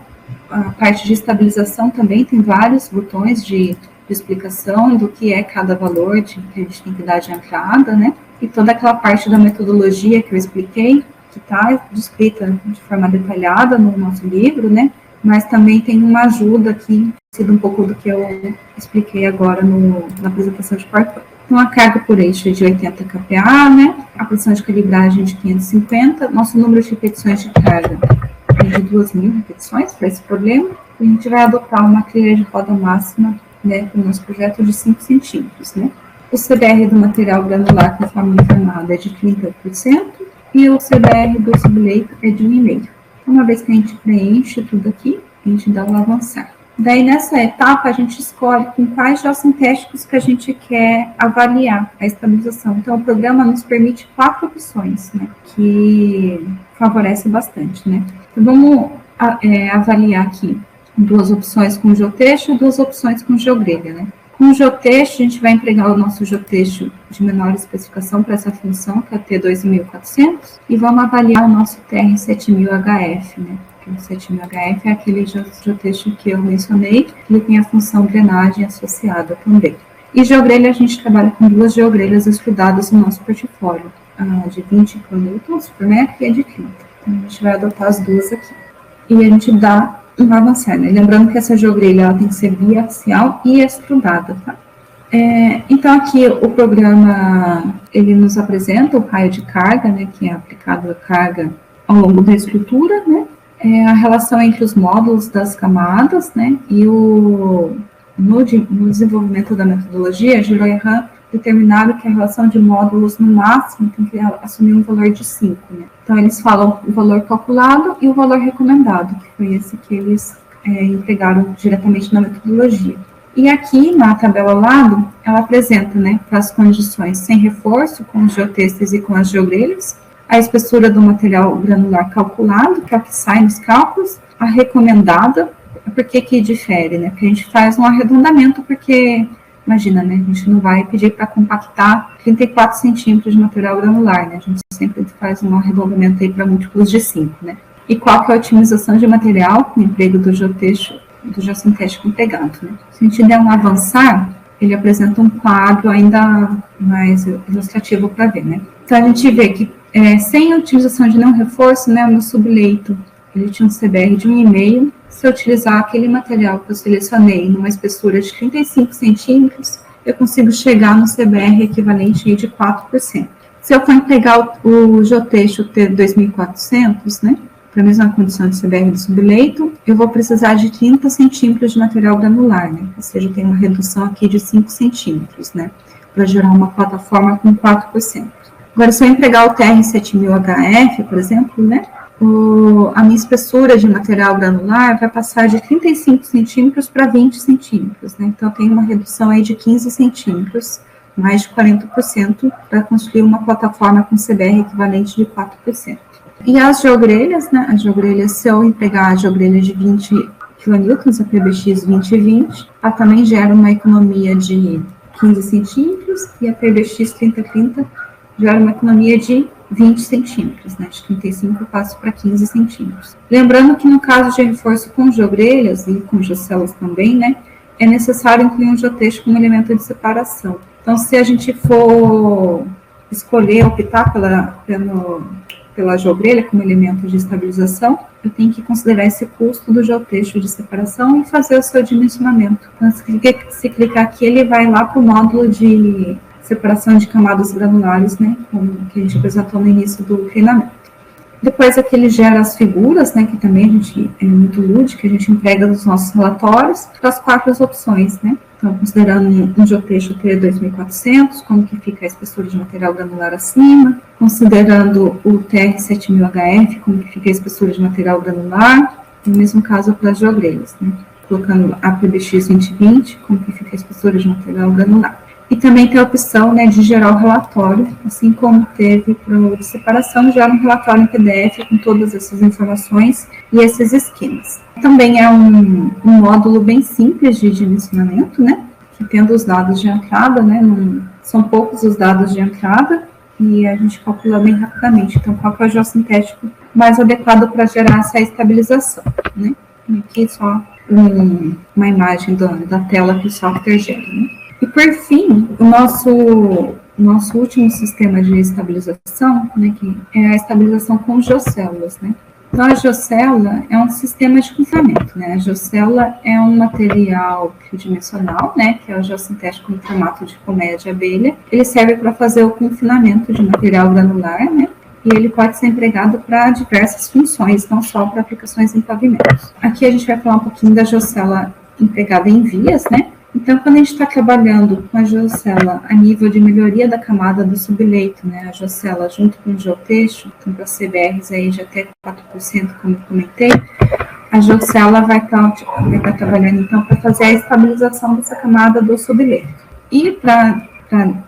a parte de estabilização também tem vários botões de explicação do que é cada valor que a gente tem que dar de entrada, né? E toda aquela parte da metodologia que eu expliquei, que está descrita de forma detalhada no nosso livro, né? Mas também tem uma ajuda aqui, sido um pouco do que eu expliquei agora na apresentação de PowerPoint. Então, a carga por eixo é de 80 kPa, né? A pressão de calibragem de 550, nosso número de repetições de carga é de 2.000 repetições para esse problema. E a gente vai adotar uma trilha de roda máxima, né, para o nosso projeto de 5 centímetros, né? O CBR do material granular conforme informado é de 30%, e o CBR do subleito é de 1,5%. Uma vez que a gente preenche tudo aqui, a gente dá o avançar. Daí, nessa etapa, a gente escolhe com quais geossintéticos que a gente quer avaliar a estabilização. Então, o programa nos permite 4 opções, né, que favorece bastante, né. Então, vamos avaliar aqui 2 opções com geotexto e 2 opções com geogrelha, né. Com o geotexto, a gente vai empregar o nosso geotexto de menor especificação para essa função, que é o T2400, e vamos avaliar o nosso TR7000HF, né? O 7000HF é aquele geotexto que eu mencionei, que ele tem a função drenagem associada também. E geogrelha, a gente trabalha com 2 geogrelhas estudadas no nosso portfólio, a de 20 kN por metro e a de 30. Então, a gente vai adotar as 2 aqui. E a gente dá um avançar, né? Lembrando que essa geogrelha ela tem que ser biaxial e extrudada, tá? Então, aqui o programa, ele nos apresenta o raio de carga, né, que é aplicado a carga ao longo da estrutura, né? A relação entre os módulos das camadas, né? E no desenvolvimento da metodologia, Giro e Han determinaram que a relação de módulos no máximo tem que assumir um valor de 5, né? Então, eles falam o valor calculado e o valor recomendado, que foi esse que eles empregaram diretamente na metodologia. E aqui, na tabela ao lado, ela apresenta, né, para as condições sem reforço, com os geotextos e com as geogrelhas, a espessura do material granular calculado, que é o que sai nos cálculos, a recomendada. Por que difere, né? Porque a gente faz um arredondamento, porque, imagina, né, a gente não vai pedir para compactar 34 centímetros de material granular, né? A gente sempre faz um arredondamento aí para múltiplos de 5, né? E qual que é a otimização de material com o emprego do geossintético empregado, né? Se a gente der um avançar, ele apresenta um quadro ainda mais ilustrativo para ver, né? Então, a gente vê que sem a utilização de não reforço, né, o meu subleito, ele tinha um CBR de 1,5. Se eu utilizar aquele material que eu selecionei numa espessura de 35 centímetros, eu consigo chegar no CBR equivalente de 4%. Se eu for empregar o geotexto T2400, né, para a mesma condição de CBR do subleito, eu vou precisar de 30 centímetros de material granular, né, ou seja, tem uma redução aqui de 5 centímetros, né, para gerar uma plataforma com 4%. Agora, se eu empregar o TR7000HF, por exemplo, né, a minha espessura de material granular vai passar de 35 centímetros para 20 centímetros, né? Então, tem uma redução aí de 15 centímetros, mais de 40%, para construir uma plataforma com CBR equivalente de 4%. E as geogrelhas, né? As geogrelhas, se eu empregar a geogrelha de 20 kN, a PBX 2020, ela também gera uma economia de 15 centímetros, e a PBX 3030 gera uma economia de 20 centímetros, né? De 35 eu passo para 15 centímetros. Lembrando que no caso de reforço com geogrelhas e com geocelos também, né, é necessário incluir um geotexto como elemento de separação. Então, se a gente for escolher, optar pela geogrelha como elemento de estabilização, eu tenho que considerar esse custo do geotexto de separação e fazer o seu dimensionamento. Então, se clicar aqui, ele vai lá para o módulo de separação de camadas granulares, né, como que a gente apresentou no início do treinamento. Depois aqui ele gera as figuras, né, que também a gente é muito lúdico, que a gente emprega nos nossos relatórios, para as 4 opções, né. Então, considerando um geotexto T2400, como que fica a espessura de material granular acima, considerando o TR7000HF, como que fica a espessura de material granular, no mesmo caso para as geogrelhas, né, colocando a PBX 2020, como que fica a espessura de material granular. E também tem a opção, né, de gerar o relatório, assim como teve para o de separação, gera um relatório em PDF com todas essas informações e esses esquemas. Também é um módulo bem simples de dimensionamento, né, que tendo os dados de entrada, né, são poucos os dados de entrada, e a gente calcula bem rapidamente. Então, qual que é o geossintético mais adequado para gerar essa estabilização, né? Aqui só uma imagem da tela que o software gera, né? E, por fim, o nosso último sistema de estabilização, né, que é a estabilização com geocélulas, né? Então, a geocélula é um sistema de confinamento, né? A geocélula é um material tridimensional, né, que é o geossintético no formato de colmeia de abelha. Ele serve para fazer o confinamento de material granular, né? E ele pode ser empregado para diversas funções, não só para aplicações em pavimentos. Aqui a gente vai falar um pouquinho da geocélula empregada em vias, né? Então, quando a gente está trabalhando com a geocélula a nível de melhoria da camada do subleito, né, a geocélula junto com o geotexto, então para CBRs aí de até 4%, como eu comentei, a geocélula vai estar trabalhando, então, para fazer a estabilização dessa camada do subleito. E para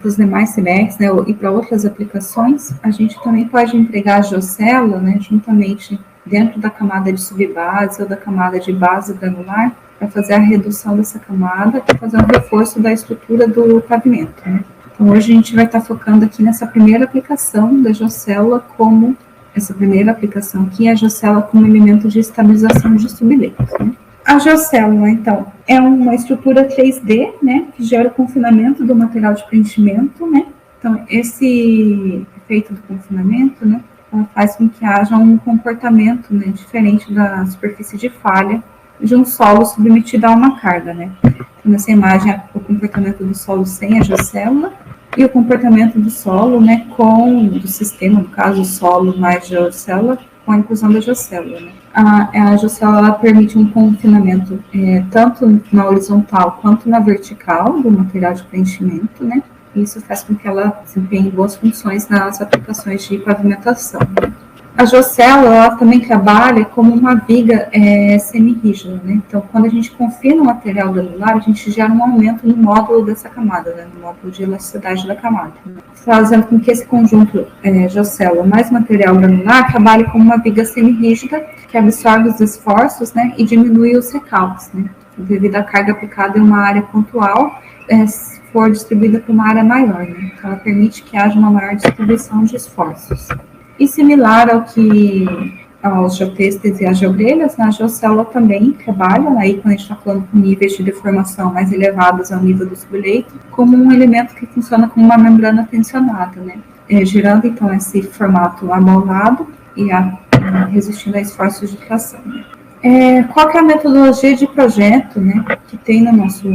os demais CBRs, né, e para outras aplicações, a gente também pode empregar a geocélula, né, juntamente dentro da camada de subbase ou da camada de base granular, para fazer a redução dessa camada e fazer um reforço da estrutura do pavimento, né? Então, hoje a gente vai estar focando aqui nessa primeira aplicação da geocélula como, essa primeira aplicação aqui, a geocélula como elemento de estabilização de subleitos, né? A geocélula, então, é uma estrutura 3D, né, que gera o confinamento do material de preenchimento, né? Então, esse efeito do confinamento, né, ela faz com que haja um comportamento, né, diferente da superfície de falha de um solo submetido a uma carga, né? Então, nessa imagem, o comportamento do solo sem a geocélula e o comportamento do solo, né, do sistema, no caso, o solo mais geocélula, com a inclusão da geocélula, né? A geocélula, ela permite um confinamento tanto na horizontal quanto na vertical do material de preenchimento, né? Isso faz com que ela desempenhe boas funções nas aplicações de pavimentação, né? A geocélula, ela também trabalha como uma viga semi-rígida, né? Então, quando a gente confina o material granular, a gente gera um aumento no módulo dessa camada, né? No módulo de elasticidade da camada, né? Fazendo com que esse conjunto geocélula mais material granular trabalhe como uma viga semi-rígida que absorve os esforços, né? E diminui os recalques, né? Devido à carga aplicada em uma área pontual, se for distribuída para uma área maior, né? Então, ela permite que haja uma maior distribuição de esforços. E similar aos geotextos e às geogrelhas, a geocélula também trabalha, aí quando a gente está falando com níveis de deformação mais elevados ao nível do subleito, como um elemento que funciona como uma membrana tensionada, né? Gerando, então, esse formato amoldado e resistindo a esforços de tração, né? Qual que é a metodologia de projeto, né, que tem no nosso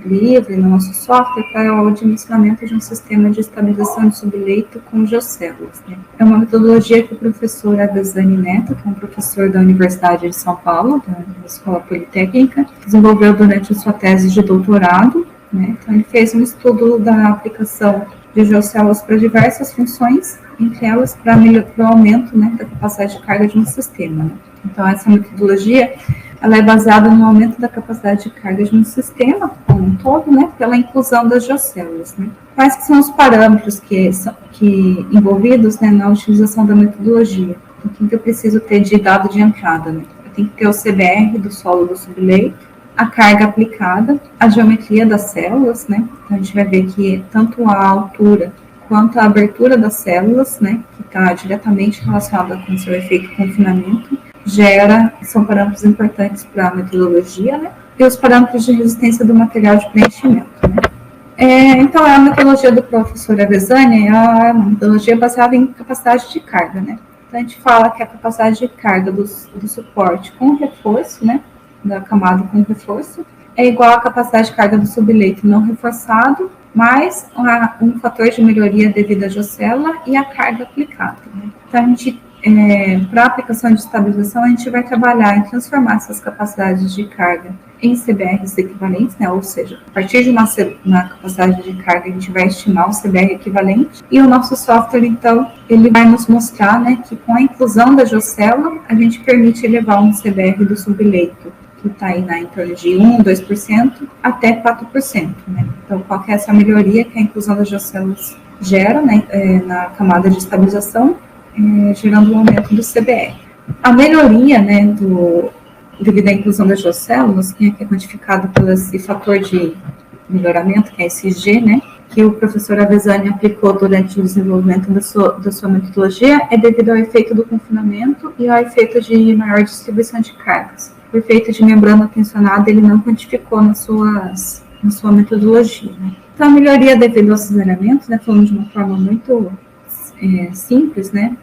livro, no nosso software, para o dimensionamento de um sistema de estabilização de subleito com geocélulas, né? É uma metodologia que o professor Abesani Neto, que é um professor da Universidade de São Paulo, da Escola Politécnica, desenvolveu durante a sua tese de doutorado, né? Então, ele fez um estudo da aplicação de geocélulas para diversas funções, entre elas para o aumento, né, da capacidade de carga de um sistema, né? Então, essa metodologia, ela é baseada no aumento da capacidade de carga de um sistema como um todo, né, pela inclusão das geocélulas, né. Quais que são os parâmetros que envolvidos, né, na utilização da metodologia? Então, o que eu preciso ter de dado de entrada, né? Eu tenho que ter o CBR do solo do subleito, a carga aplicada, a geometria das células, né. Então, a gente vai ver que tanto a altura quanto a abertura das células, né, que está diretamente relacionada com o seu efeito confinamento, são parâmetros importantes para a metodologia, né? E os parâmetros de resistência do material de preenchimento, né? Então, a metodologia do professor Abesani é uma metodologia baseada em capacidade de carga, né? Então, a gente fala que a capacidade de carga do suporte com reforço, né, da camada com reforço, é igual à capacidade de carga do subleito não reforçado, mais um fator de melhoria devido à geocélula e a carga aplicada, né? Então, a gente para a aplicação de estabilização, a gente vai trabalhar em transformar essas capacidades de carga em CBRs equivalentes, né? Ou seja, a partir de uma capacidade de carga, a gente vai estimar um CBR equivalente, e o nosso software, então, ele vai nos mostrar, né, que com a inclusão da geocélula, a gente permite elevar um CBR do subleito, que está aí em torno de 1, 2%, até 4%, né? Então, qual que é essa melhoria que a inclusão das geocélulas gera, né, na camada de estabilização, gerando um aumento do CBR. A melhoria, né, devido à inclusão das geocélulas, que é quantificado por esse fator de melhoramento, que é esse G, né, que o professor Avezzani aplicou durante o desenvolvimento da sua metodologia, é devido ao efeito do confinamento e ao efeito de maior distribuição de cargas. O efeito de membrana tensionada ele não quantificou na sua metodologia. Né? Então, a melhoria devido ao cisalhamento, né, falando de uma forma muito simples, né,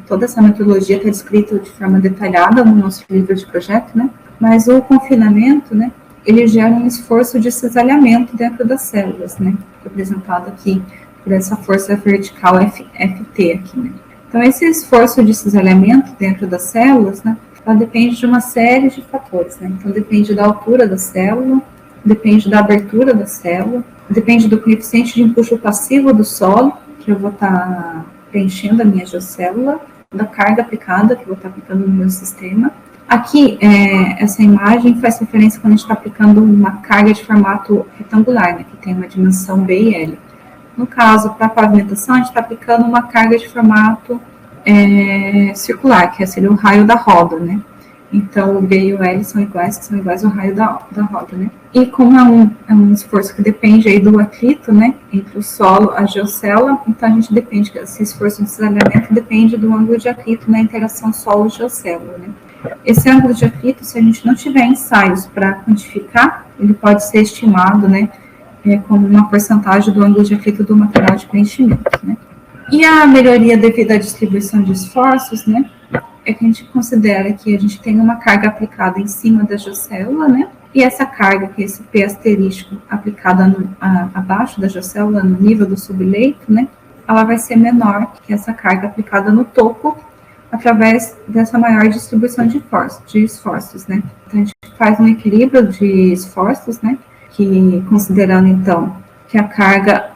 toda essa metodologia está descrita de forma detalhada no nosso livro de projeto, né, mas o confinamento, né, ele gera um esforço de cisalhamento dentro das células, né, representado aqui por essa força vertical FT aqui, né. Então, esse esforço de cisalhamento dentro das células, né, ela depende de uma série de fatores, né, então depende da altura da célula, depende da abertura da célula, depende do coeficiente de empuxo passivo do solo, que eu vou estar preenchendo a minha geocélula, da carga aplicada, que eu vou estar aplicando no meu sistema. Aqui, essa imagem faz referência quando a gente está aplicando uma carga de formato retangular, né, que tem uma dimensão B e L. No caso, para a pavimentação, a gente está aplicando uma carga de formato circular, que seria o raio da roda, né. Então, o B e o L são iguais ao raio da roda, né. E como é um esforço que depende aí do atrito, né, entre o solo e a geocélula, então a gente depende, esse esforço de cisalhamento depende do ângulo de atrito na interação solo-geocélula, né. Esse ângulo de atrito, se a gente não tiver ensaios para quantificar, ele pode ser estimado, né, como uma porcentagem do ângulo de atrito do material de preenchimento, né. E a melhoria devido à distribuição de esforços, né, é que a gente considera que a gente tem uma carga aplicada em cima da geocélula, né, e essa carga, que é esse P asterístico aplicada abaixo da geocélula, no nível do subleito, né, ela vai ser menor que essa carga aplicada no topo, através dessa maior distribuição de esforços, né. Então, a gente faz um equilíbrio de esforços, né, que considerando, então, que a carga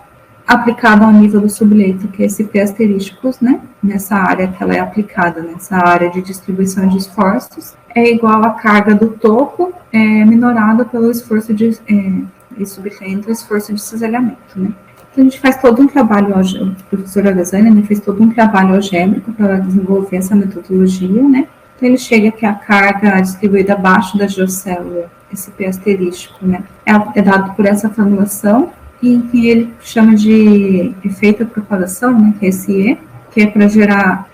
aplicada ao nível do subleito, que é esse P asterístico, né, nessa área que ela é aplicada, nessa área de distribuição de esforços, é igual à carga do topo, minorada pelo esforço e subtraindo o esforço de cisalhamento, né. Então, a gente faz todo um trabalho, o professor Avezzani fez todo um trabalho algébrico para desenvolver essa metodologia, né. Então, ele chega que a carga distribuída abaixo da geocélula, esse P asterístico, né, é dado por essa formulação, e que ele chama de efeito de propagação, né, que é esse E, que é para gerar,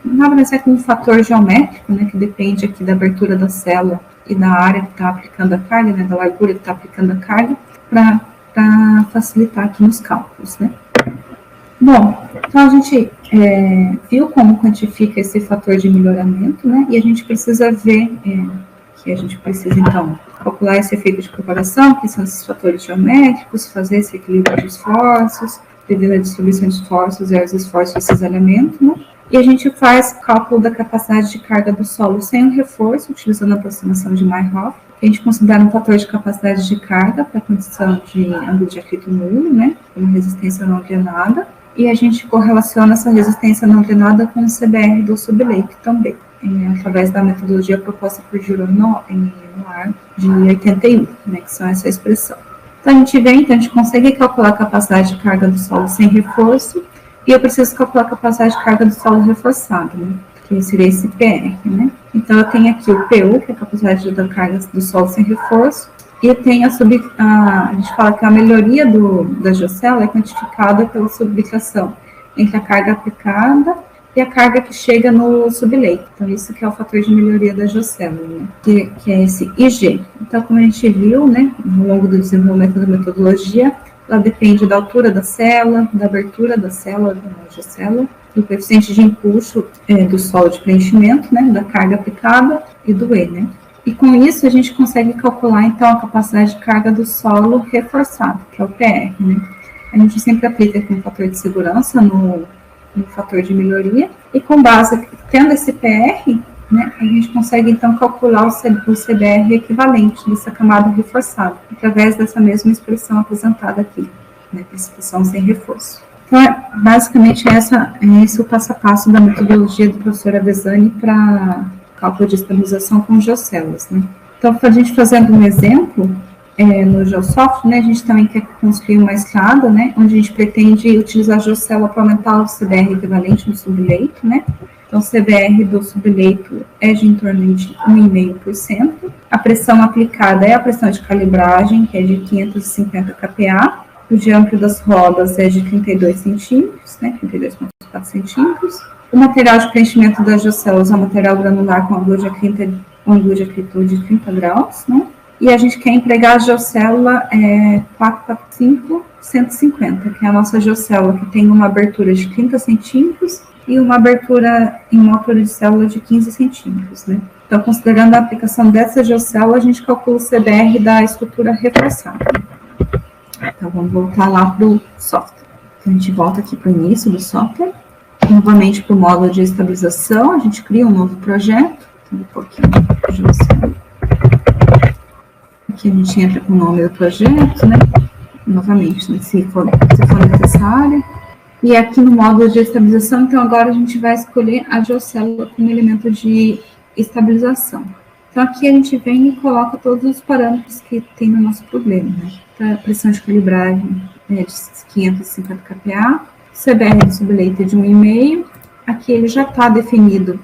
na verdade, é um fator geométrico, né, que depende aqui da abertura da célula e da área que está aplicando a carga, né, da largura que está aplicando a carga, para facilitar aqui nos cálculos, né. Bom, então a gente viu como quantifica esse fator de melhoramento, né, e a gente precisa ver que a gente precisa, então, calcular esse efeito de propagação, que são esses fatores geométricos, fazer esse equilíbrio de esforços, devido à distribuição de esforços e aos esforços de cisalhamento, né? E a gente faz cálculo da capacidade de carga do solo sem o reforço, utilizando a aproximação de Meyerhof, que a gente considera um fator de capacidade de carga para a condição de ângulo de atrito nulo, né? Uma resistência não drenada, e a gente correlaciona essa resistência não drenada com o CBR do subleito também, através da metodologia proposta por Giro Noir de 81, né, que são essa expressão. Então, a gente consegue calcular a capacidade de carga do solo sem reforço, e eu preciso calcular a capacidade de carga do solo reforçado, né, que seria esse PR, né. Então, eu tenho aqui o PU, que é a capacidade da carga do solo sem reforço, e eu tenho a gente fala que a melhoria da geocélula é quantificada pela subtração entre a carga aplicada e a carga que chega no subleito. Então, isso que é o fator de melhoria da geocélula, né? que é esse IG. Então, como a gente viu, né, ao longo do desenvolvimento da metodologia, ela depende da altura da célula, da abertura da célula, da geocélula, do coeficiente de empuxo do solo de preenchimento, né, da carga aplicada e do E, né. E com isso, a gente consegue calcular, então, a capacidade de carga do solo reforçado, que é o PR, né. A gente sempre aplica aqui um fator de segurança no fator de melhoria, e com base, tendo esse PR, né, a gente consegue, então, calcular o CBR equivalente dessa camada reforçada, através dessa mesma expressão apresentada aqui, né, expressão sem reforço. Então, basicamente, esse é o passo a passo da metodologia do professor Avezzani para cálculo de estabilização com geocélulas, né. Então, a gente fazendo um exemplo, no Geosoft, né, a gente também quer construir uma escada, né, onde a gente pretende utilizar a Geocélula para aumentar o CBR equivalente no subleito, né. Então, o CBR do subleito é de em torno de 1,5%. A pressão aplicada é a pressão de calibragem, que é de 550 kPa. O diâmetro das rodas é de 32 centímetros, né, 32,4 centímetros. O material de preenchimento das geocélulas é um material granular com ângulo de acritude de 30 graus, né? E a gente quer empregar a geocélula 445-150, que é a nossa geocélula, que tem uma abertura de 30 centímetros e uma abertura em uma altura de célula de 15 centímetros, né? Então, considerando a aplicação dessa geocélula, a gente calcula o CBR da estrutura reforçada. Então, vamos voltar lá para o software. Então, a gente volta aqui para o início do software. Novamente para o módulo de estabilização, a gente cria um novo projeto. Um pouquinho de geocélula. Aqui a gente entra com o nome do projeto, né? Novamente, né? se for necessário. E aqui no módulo de estabilização, então agora a gente vai escolher a geocélula como elemento de estabilização. Então aqui a gente vem e coloca todos os parâmetros que tem no nosso problema, né? Então, a pressão de calibragem é de 550 kPa, CBR do subleito é de 1,5. Aqui ele já está definido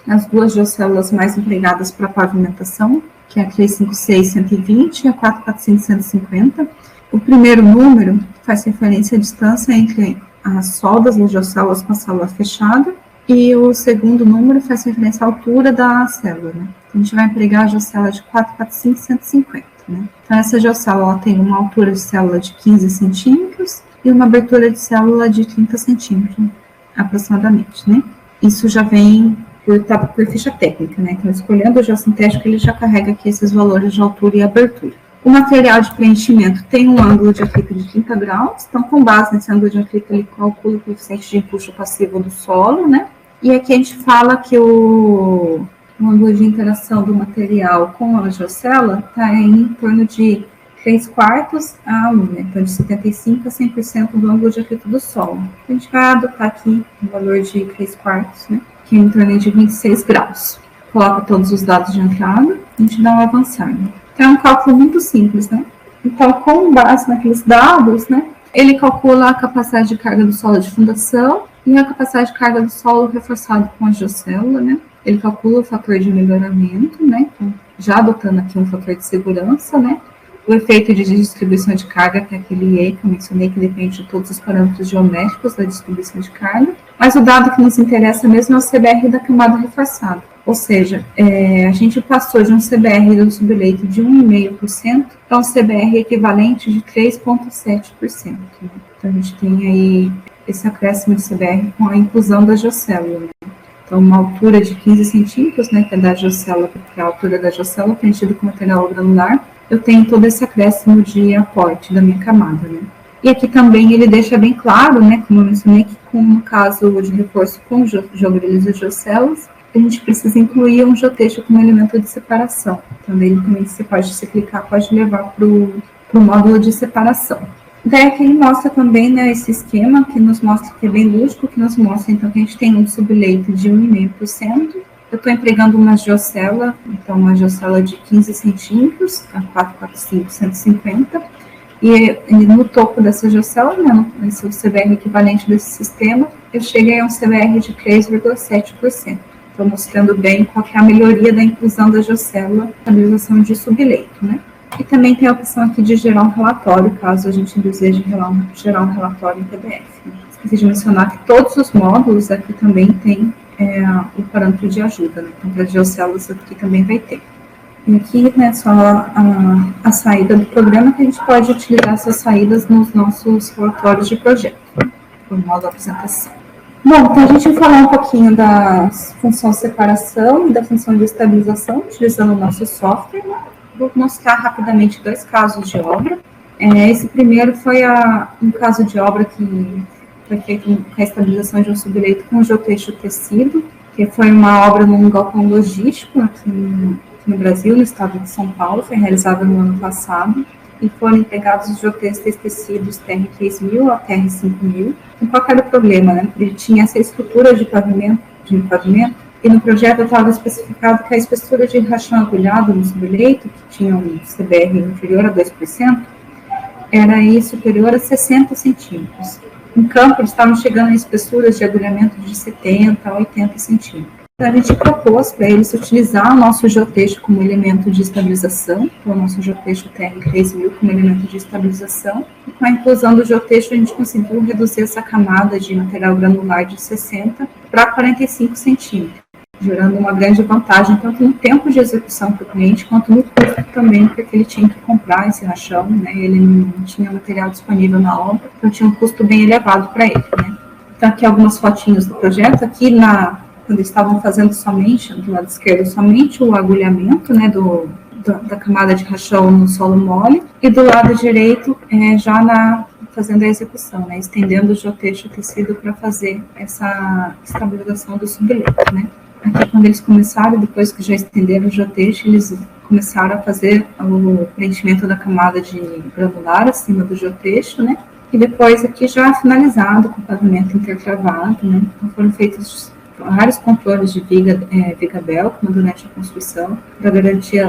as duas geocélulas mais empregadas para pavimentação, que é a 356-120 e a 445-150. O primeiro número faz referência à distância entre as soldas das geocélulas com a célula fechada, e o segundo número faz referência à altura da célula, né? Então, a gente vai empregar a geocélula de 445-150, né? Então, essa geocélula tem uma altura de célula de 15 centímetros e uma abertura de célula de 30 centímetros, aproximadamente, né? Isso já vem por ficha técnica, né? Então, escolhendo o geossintético, ele já carrega aqui esses valores de altura e abertura. O material de preenchimento tem um ângulo de atrito de 30 graus, então, com base nesse ângulo de atrito, ele calcula o coeficiente de empuxo passivo do solo, né? E aqui a gente fala que o ângulo de interação do material com a geocélula está em torno de 3/4 a 1, né? Então, de 75% a 100% do ângulo de atrito do solo. A gente vai adotar aqui o valor de 3/4, né? Que é em torno de 26 graus. Coloca todos os dados de entrada, a gente dá um avançar, né? Então, é um cálculo muito simples, né? Então, com base naqueles dados, né, ele calcula a capacidade de carga do solo de fundação e a capacidade de carga do solo reforçado com a geocélula, né? Ele calcula o fator de melhoramento, né? Então, já adotando aqui um fator de segurança, né? O efeito de distribuição de carga, que é aquele E que eu mencionei, que depende de todos os parâmetros geométricos da distribuição de carga. Mas o dado que nos interessa mesmo é o CBR da camada reforçada. Ou seja, a gente passou de um CBR do subleito de 1,5% para um CBR equivalente de 3,7%. Né? Então, a gente tem aí esse acréscimo de CBR com a inclusão da geocélula. Né? Então, uma altura de 15 centímetros, né, que é da geocélula, que é a altura da geocélula, preenchida com material granular, eu tenho todo esse acréscimo de aporte da minha camada, né. E aqui também ele deixa bem claro, né, como eu mencionei, que com no caso de reforço com geogrilos e geocélulas, a gente precisa incluir um geotexto como elemento de separação. Então, ele também, se clicar, pode levar para o módulo de separação. Daí aqui ele mostra também, né, esse esquema que nos mostra, que é bem lúdico, que nos mostra então que a gente tem um subleito de 1,5%. Eu estou empregando uma geocélula, então uma geocélula de 15 centímetros, a 445-150, e no topo dessa geocélula, né, esse é o CBR equivalente desse sistema, eu cheguei a um CBR de 3,7%. Estou mostrando bem qual que é a melhoria da inclusão da geocélula, estabilização de subleito, né? E também tem a opção aqui de gerar um relatório, caso a gente deseje gerar um relatório em PDF. Né? Esqueci de mencionar que todos os módulos aqui também tem o parâmetro de ajuda, né? Então, para as geocélulas aqui também vai ter. E aqui, né, só a saída do programa, que a gente pode utilizar essas saídas nos nossos relatórios de projeto, né? Por modo de apresentação. Bom, então a gente vai falar um pouquinho da função separação e da função de estabilização, utilizando o nosso software, né? Vou mostrar rapidamente 2 casos de obra. Esse primeiro foi um caso de obra que foi feito com a estabilização de um subleito com geotexto tecido, que foi uma obra num galpão logístico aqui no Brasil, no estado de São Paulo, foi realizada no ano passado, e foram empregados os geotextos tecidos TR3000 a TR5000. Então, qual era o problema, né? Ele tinha essa estrutura de pavimento, E no projeto estava especificado que a espessura de rachão agulhado no subleito, que tinha um CBR inferior a 2%, era aí superior a 60 centímetros. Em campo, eles estavam chegando em espessuras de agulhamento de 70 a 80 centímetros. Então, a gente propôs para eles utilizar o nosso geotexto como elemento de estabilização, o nosso geotexto TR3000 como elemento de estabilização, e com a inclusão do geotexto a gente conseguiu reduzir essa camada de material granular de 60 para 45 centímetros, gerando uma grande vantagem tanto no tempo de execução para o cliente, quanto no custo também, porque ele tinha que comprar esse rachão, né? Ele não tinha material disponível na obra, então tinha um custo bem elevado para ele, né? Então, aqui algumas fotinhos do projeto, aqui quando eles estavam fazendo somente, do lado esquerdo, somente o agulhamento, né, da camada de rachão no solo mole, e do lado direito, fazendo a execução, né, estendendo o geotexto tecido para fazer essa estabilização do subleito, né. Aqui, quando eles começaram, depois que já estenderam o geotexto, eles começaram a fazer o preenchimento da camada de granular acima do geotexto, né, e depois aqui já finalizado com o pavimento intertravado, né, então foram feitos vários controles de viga Belkman durante a construção, para garantir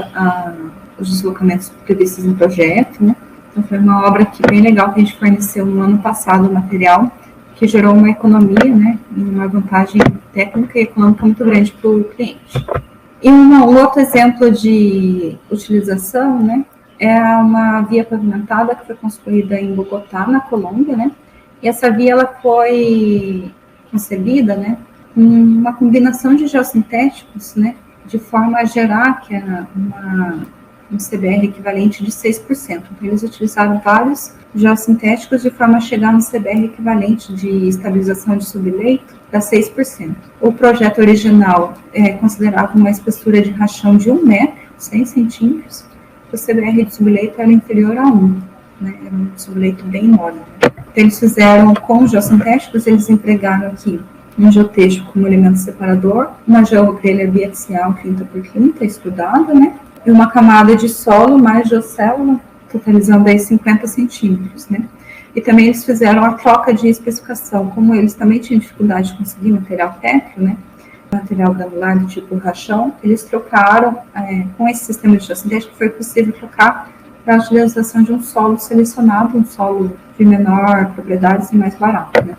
os deslocamentos previstos no projeto, né. Então foi uma obra aqui bem legal que a gente forneceu no ano passado o material, que gerou uma economia, né, e uma vantagem técnica e econômica muito grande para o cliente. E um outro exemplo de utilização, né, é uma via pavimentada que foi construída em Bogotá, na Colômbia, né, e essa via ela foi concebida, né, com uma combinação de geossintéticos, né, de forma a gerar que era um CBR equivalente de 6%. Então, eles utilizaram vários geossintéticos de forma a chegar no CBR equivalente de estabilização de subleito para 6%. O projeto original considerava uma espessura de rachão de 1 metro, 100 centímetros, o CBR de subleito era inferior a 1, né, era um subleito bem mole. Então, eles fizeram com os geossintéticos, eles empregaram aqui um geotexto como elemento separador, uma geogrelha biaxial 30 por 30, estudada, né, e uma camada de solo mais geocélula, totalizando aí 50 centímetros, né. E também eles fizeram a troca de especificação, como eles também tinham dificuldade de conseguir material pétreo, né, material granular do tipo rachão, eles trocaram, com esse sistema de geossintético, foi possível trocar para a utilização de um solo selecionado, um solo de menor propriedade e mais barato, né,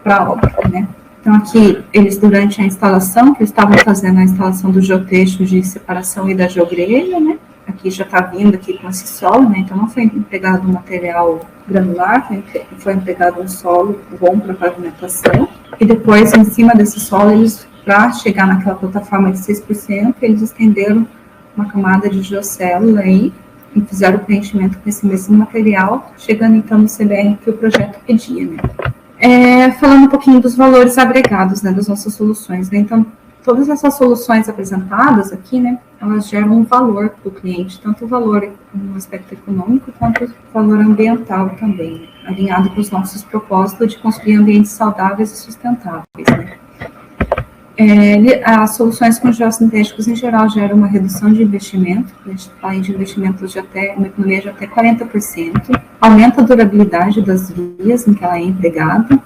para a obra, né. Então, aqui, eles, durante a instalação, que eles estavam fazendo a instalação do geotexto de separação e da geogrelha, né, aqui já está vindo aqui com esse solo, né, então não foi empregado um material granular, foi empregado um solo bom para pavimentação, e depois, em cima desse solo, eles, para chegar naquela plataforma de 6%, eles estenderam uma camada de geocélula aí, e fizeram o preenchimento com esse mesmo material, chegando então no CBR que o projeto pedia, né. Falando um pouquinho dos valores agregados, né, das nossas soluções, né, então, todas essas soluções apresentadas aqui, né, elas geram um valor para o cliente, tanto o valor no aspecto econômico, quanto o valor ambiental também, né, alinhado com os nossos propósitos de construir ambientes saudáveis e sustentáveis, né. As soluções com geossintéticos, em geral, geram uma redução de investimento, a gente fala de investimento de uma economia de até 40%, aumenta a durabilidade das vias em que ela é empregada,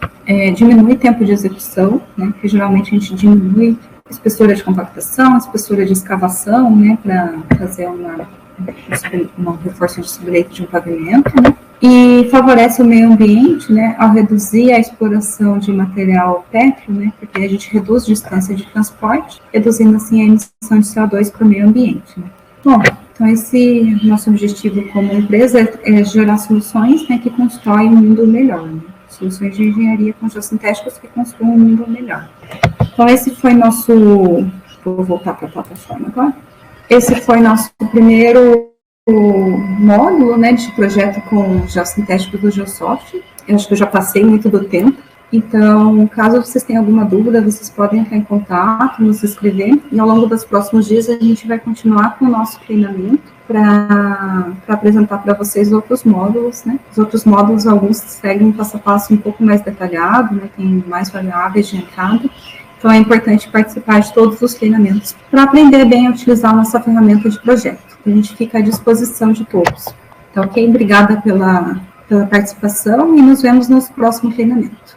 diminui o tempo de execução, né, porque geralmente a gente diminui a espessura de compactação, a espessura de escavação, né, para fazer um reforço de subleito de um pavimento, né, e favorece o meio ambiente, né, ao reduzir a exploração de material pétreo, né, porque a gente reduz a distância de transporte, reduzindo assim a emissão de CO2 para o meio ambiente, né. Bom, então esse nosso objetivo como empresa é gerar soluções, né, que constroem um mundo melhor, né, soluções de engenharia com geossintéticos que construam um mundo melhor. Então esse foi vou voltar para a plataforma agora, esse foi nosso primeiro módulo, né, de projeto com geossintético do Geosoft. Eu acho que eu já passei muito do tempo, então, caso vocês tenham alguma dúvida, vocês podem entrar em contato, nos escrever, e ao longo dos próximos dias a gente vai continuar com o nosso treinamento para apresentar para vocês outros módulos, né. Os outros módulos, alguns seguem um passo a passo um pouco mais detalhado, né, tem mais variáveis de entrada. Então, é importante participar de todos os treinamentos para aprender bem a utilizar a nossa ferramenta de projeto. A gente fica à disposição de todos. Então, ok? Obrigada pela participação e nos vemos no próximo treinamento.